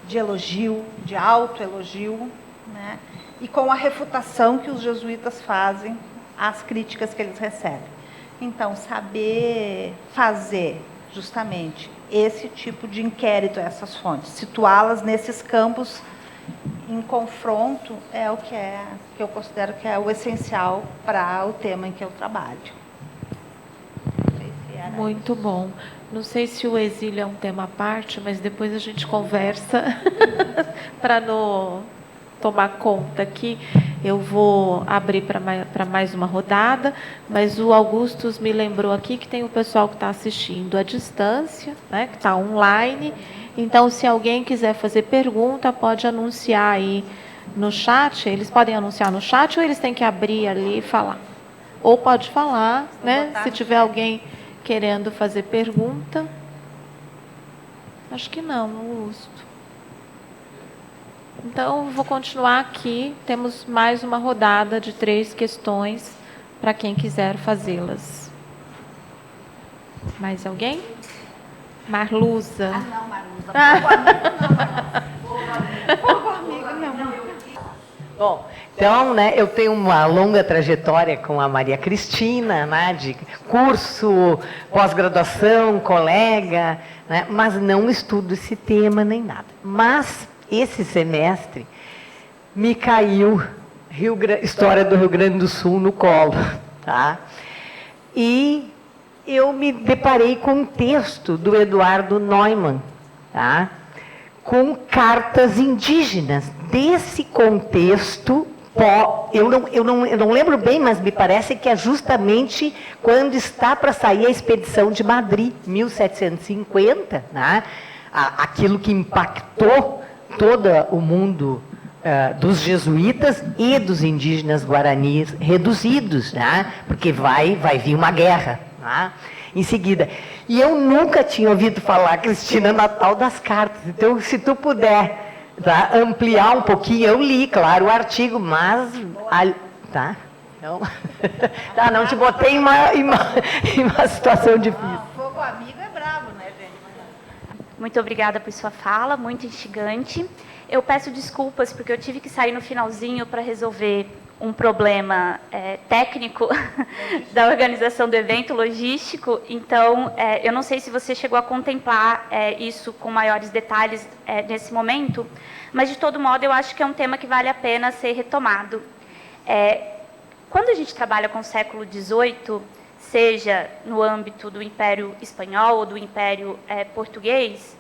F: de elogio, de autoelogio, né? E com a refutação que os jesuítas fazem às críticas que eles recebem. Então, saber fazer justamente esse tipo de inquérito a essas fontes, situá-las nesses campos em confronto, é o que eu considero que é o essencial para o tema em que eu trabalho.
E: Muito bom. Não sei se o exílio é um tema à parte, mas depois a gente conversa para não tomar conta aqui. Eu vou abrir para mais uma rodada, mas o Augustus me lembrou aqui que tem o pessoal que está assistindo à distância, né, que está online. Então, se alguém quiser fazer pergunta, pode anunciar aí no chat. Eles podem anunciar no chat ou eles têm que abrir ali e falar? Ou pode falar, né, se tiver alguém querendo fazer pergunta. Acho que não, Augusto. Então, vou continuar aqui. Temos mais uma rodada de 3 questões para quem quiser fazê-las. Mais alguém? Marluza.
F: Não, Marluza. Pouco amigo, não.
H: Bom, então, né, eu tenho uma longa trajetória com a Maria Cristina, né, de curso, pós-graduação, colega, né, mas não estudo esse tema nem nada. Mas esse semestre me caiu História do Rio Grande do Sul no colo, tá? E eu me deparei com um texto do Eduardo Neumann, tá? Com cartas indígenas. Desse contexto, eu não lembro bem, mas me parece que é justamente quando está para sair a expedição de Madrid, 1750, né? Aquilo que impactou todo o mundo dos jesuítas e dos indígenas guaranis reduzidos, né? Porque vai vir uma guerra, né? Em seguida. E eu nunca tinha ouvido falar, Cristina, na tal das cartas. Então, se tu puder, tá, ampliar um pouquinho, eu li, claro, o artigo, mas... Tá? Então, tá, não te botei em uma situação difícil.
F: Fogo amigo é bravo, né, gente?
I: Muito obrigada por sua fala, muito instigante. Eu peço desculpas porque eu tive que sair no finalzinho para resolver um problema técnico da organização do evento, logístico. Então, eu não sei se você chegou a contemplar isso com maiores detalhes nesse momento, mas, de todo modo, eu acho que é um tema que vale a pena ser retomado. Quando a gente trabalha com o século XVIII, seja no âmbito do Império Espanhol ou do Império Português,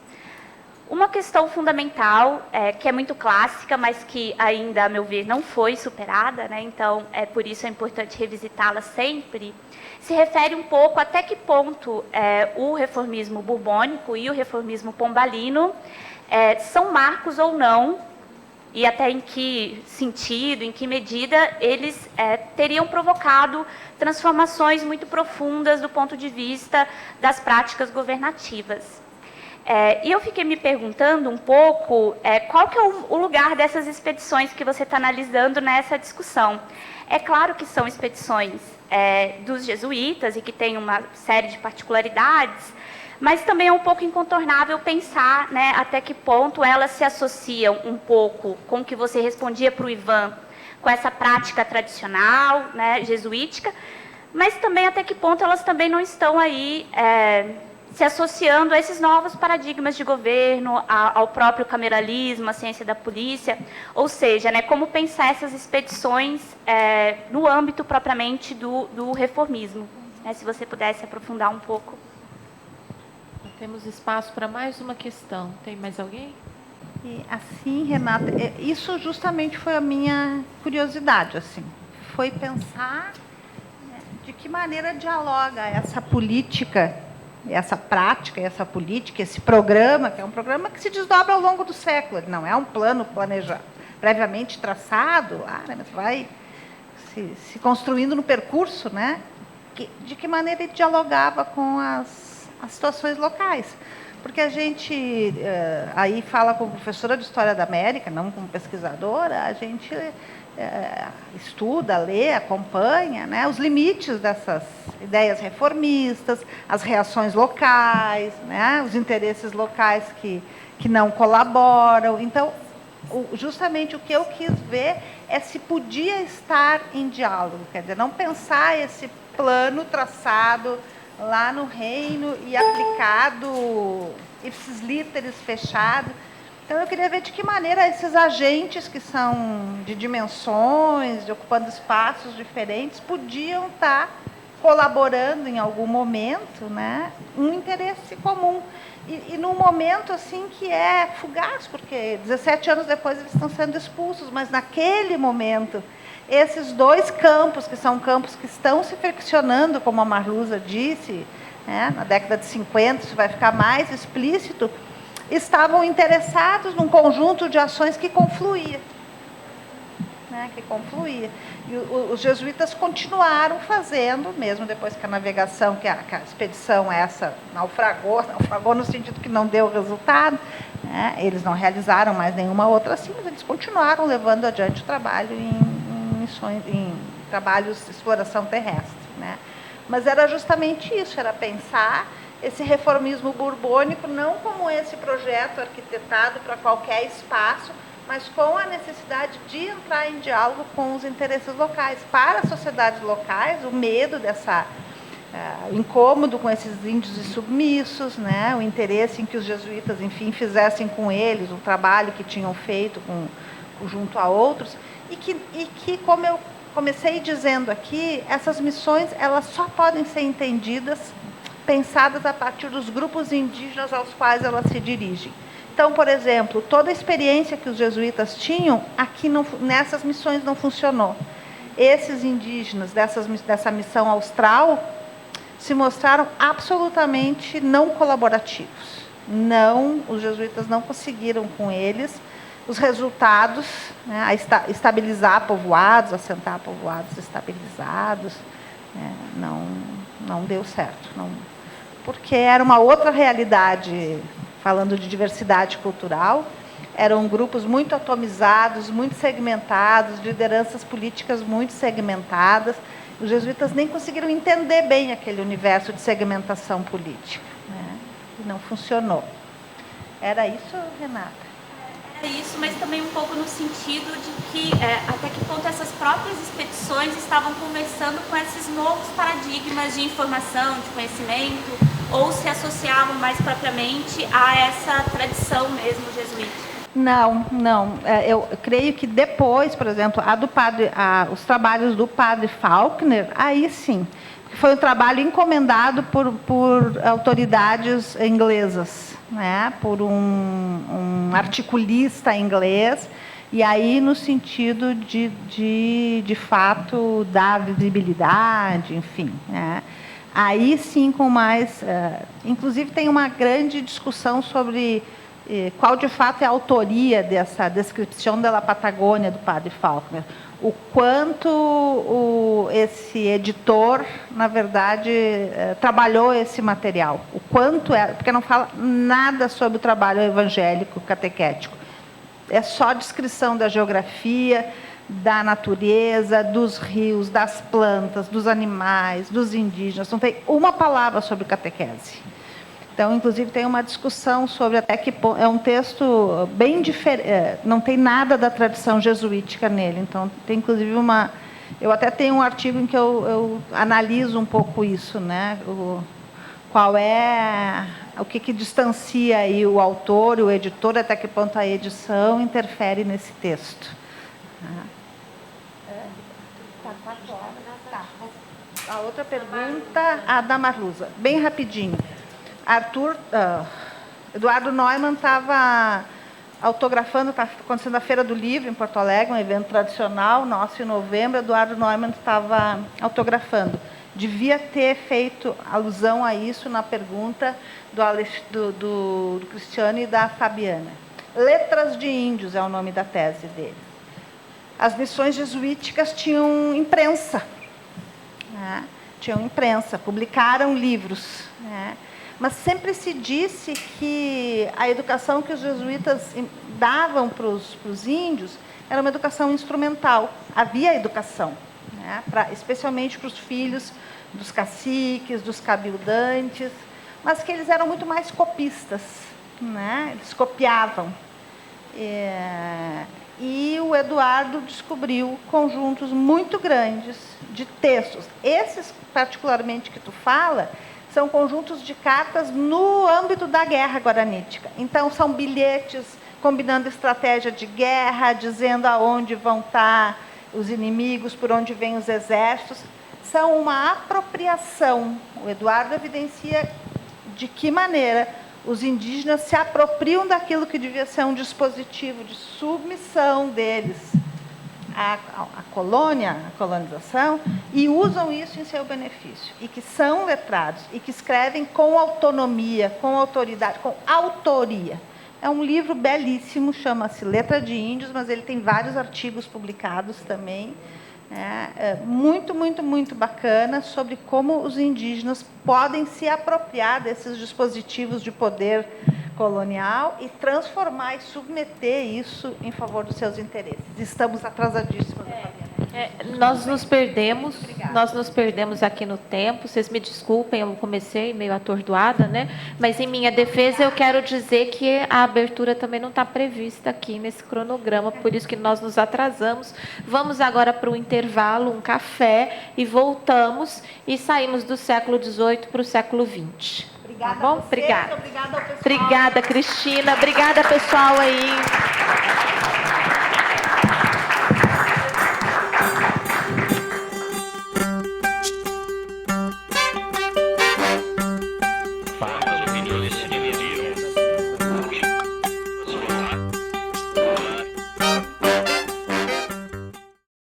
I: uma questão fundamental, que é muito clássica, mas que ainda, a meu ver, não foi superada, né? Então, por isso é importante revisitá-la sempre, se refere um pouco até que ponto o reformismo borbônico e o reformismo pombalino são marcos ou não, e até em que sentido, em que medida eles teriam provocado transformações muito profundas do ponto de vista das práticas governativas. E eu fiquei me perguntando um pouco qual que é o lugar dessas expedições que você está analisando nessa discussão. É claro que são expedições dos jesuítas e que têm uma série de particularidades, mas também é um pouco incontornável pensar, né, até que ponto elas se associam um pouco com o que você respondia para o Ivan, com essa prática tradicional, né, jesuítica, mas também até que ponto elas também não estão aí se associando a esses novos paradigmas de governo, ao próprio cameralismo, à ciência da polícia, ou seja, né, como pensar essas expedições no âmbito propriamente do reformismo. Né, se você pudesse aprofundar um pouco.
E: Temos espaço para mais uma questão. Tem mais alguém?
F: E assim, Renata, isso justamente foi a minha curiosidade, assim, foi pensar, né, de que maneira dialoga essa política, essa prática, essa política, esse programa, que é um programa que se desdobra ao longo do século, ele não é um plano planejado, previamente traçado, né, mas vai se construindo no percurso, né? De que maneira ele dialogava com as situações locais. Porque a gente, aí fala como professora de História da América, não como pesquisadora, a gente estuda, lê, acompanha, né, os limites dessas ideias reformistas, as reações locais, né, os interesses locais que não colaboram. Então, justamente o que eu quis ver é se podia estar em diálogo, quer dizer, não pensar esse plano traçado lá no reino e aplicado ipsis literis, fechado. Então, eu queria ver de que maneira esses agentes que são de dimensões, ocupando espaços diferentes, podiam estar colaborando em algum momento, né, um interesse comum. E num momento assim que é fugaz, porque 17 anos depois eles estão sendo expulsos, mas naquele momento esses dois campos, que são campos que estão se friccionando, como a Marluza disse, né, na década de 50, isso vai ficar mais explícito, estavam interessados num conjunto de ações que confluía. E os jesuítas continuaram fazendo, mesmo depois que a navegação, que a expedição essa naufragou no sentido que não deu resultado, né? Eles não realizaram mais nenhuma outra assim, mas eles continuaram levando adiante o trabalho em missões, em trabalhos de exploração terrestre, né? Mas era justamente isso, era pensar esse reformismo borbônico não como esse projeto arquitetado para qualquer espaço, mas com a necessidade de entrar em diálogo com os interesses locais. Para as sociedades locais, o medo dessa incômodo com esses índios submissos, né? O interesse em que os jesuítas, enfim, fizessem com eles o trabalho que tinham feito junto a outros, e que, como eu comecei dizendo aqui, essas missões elas só podem ser entendidas, pensadas a partir dos grupos indígenas aos quais elas se dirigem. Então, por exemplo, toda a experiência que os jesuítas tinham, aqui nessas missões não funcionou. Esses indígenas dessa missão austral se mostraram absolutamente não colaborativos. Os jesuítas não conseguiram com eles os resultados, né, a estabilizar povoados, assentar povoados estabilizados, né, não deu certo. Porque era uma outra realidade. Falando de diversidade cultural, eram grupos muito atomizados, muito segmentados, lideranças políticas muito segmentadas. Os jesuítas nem conseguiram entender bem aquele universo de segmentação política, né? E não funcionou. Era isso, Renata?
I: Era isso, mas também um pouco no sentido de que até que ponto essas próprias expedições estavam conversando com esses novos paradigmas de informação, de conhecimento, ou se associavam mais propriamente a essa tradição mesmo jesuítica?
F: Não. Eu creio que depois, por exemplo, os trabalhos do padre Faulkner, aí sim, foi um trabalho encomendado por autoridades inglesas, né? Por um articulista inglês, e aí no sentido de fato dar visibilidade, enfim, né? Aí sim com mais... inclusive tem uma grande discussão sobre qual de fato é a autoria dessa descrição da Patagônia do padre Faulkner. O quanto esse editor, na verdade, trabalhou esse material. O quanto porque não fala nada sobre o trabalho evangélico catequético. É só descrição da geografia, da natureza, dos rios, das plantas, dos animais, dos indígenas. Não tem uma palavra sobre catequese. Então, inclusive, tem uma discussão sobre até que ponto... É um texto bem diferente, não tem nada da tradição jesuítica nele. Então, tem inclusive uma... Eu até tenho um artigo em que eu analiso um pouco isso, né? Qual é... O que distancia aí o autor e o editor, até que ponto a edição interfere nesse texto. A outra pergunta, a da Marluza. Bem rapidinho. Eduardo Neumann estava autografando, está acontecendo a Feira do Livro em Porto Alegre, um evento tradicional, nosso em novembro. Eduardo Neumann estava autografando. Devia ter feito alusão a isso na pergunta do Cristiano e da Fabiana. Letras de Índios é o nome da tese dele. As missões jesuíticas tinham imprensa, né? Publicaram livros, né? Mas sempre se disse que a educação que os jesuítas davam para os índios era uma educação instrumental. Havia educação, né? Especialmente para os filhos dos caciques, dos cabildantes, mas que eles eram muito mais copistas, né? Eles copiavam. E o Eduardo descobriu conjuntos muito grandes de textos. Esses, particularmente, que tu fala, são conjuntos de cartas no âmbito da guerra guaranítica. Então, são bilhetes combinando estratégia de guerra, dizendo aonde vão estar os inimigos, por onde vêm os exércitos. São uma apropriação. O Eduardo evidencia de que maneira os indígenas se apropriam daquilo que devia ser um dispositivo de submissão deles a colonização, e usam isso em seu benefício, e que são letrados, e que escrevem com autonomia, com autoridade, com autoria. É um livro belíssimo, chama-se Letra de Índios, mas ele tem vários artigos publicados também. Muito, muito, muito bacana sobre como os indígenas podem se apropriar desses dispositivos de poder colonial e transformar e submeter isso em favor dos seus interesses. Estamos atrasadíssimos.
E: Nós nos perdemos aqui no tempo. Vocês me desculpem, eu comecei meio atordoada, né? Mas em minha defesa eu quero dizer que a abertura também não está prevista aqui nesse cronograma, por isso que nós nos atrasamos. Vamos agora para o intervalo, um café, e voltamos e saímos do século XVIII para o século XX.
F: Obrigada,
E: tá bom?
F: a vocês,
E: Obrigada.
F: Obrigada ao pessoal.
E: Obrigada, Cristina. Obrigada, pessoal aí.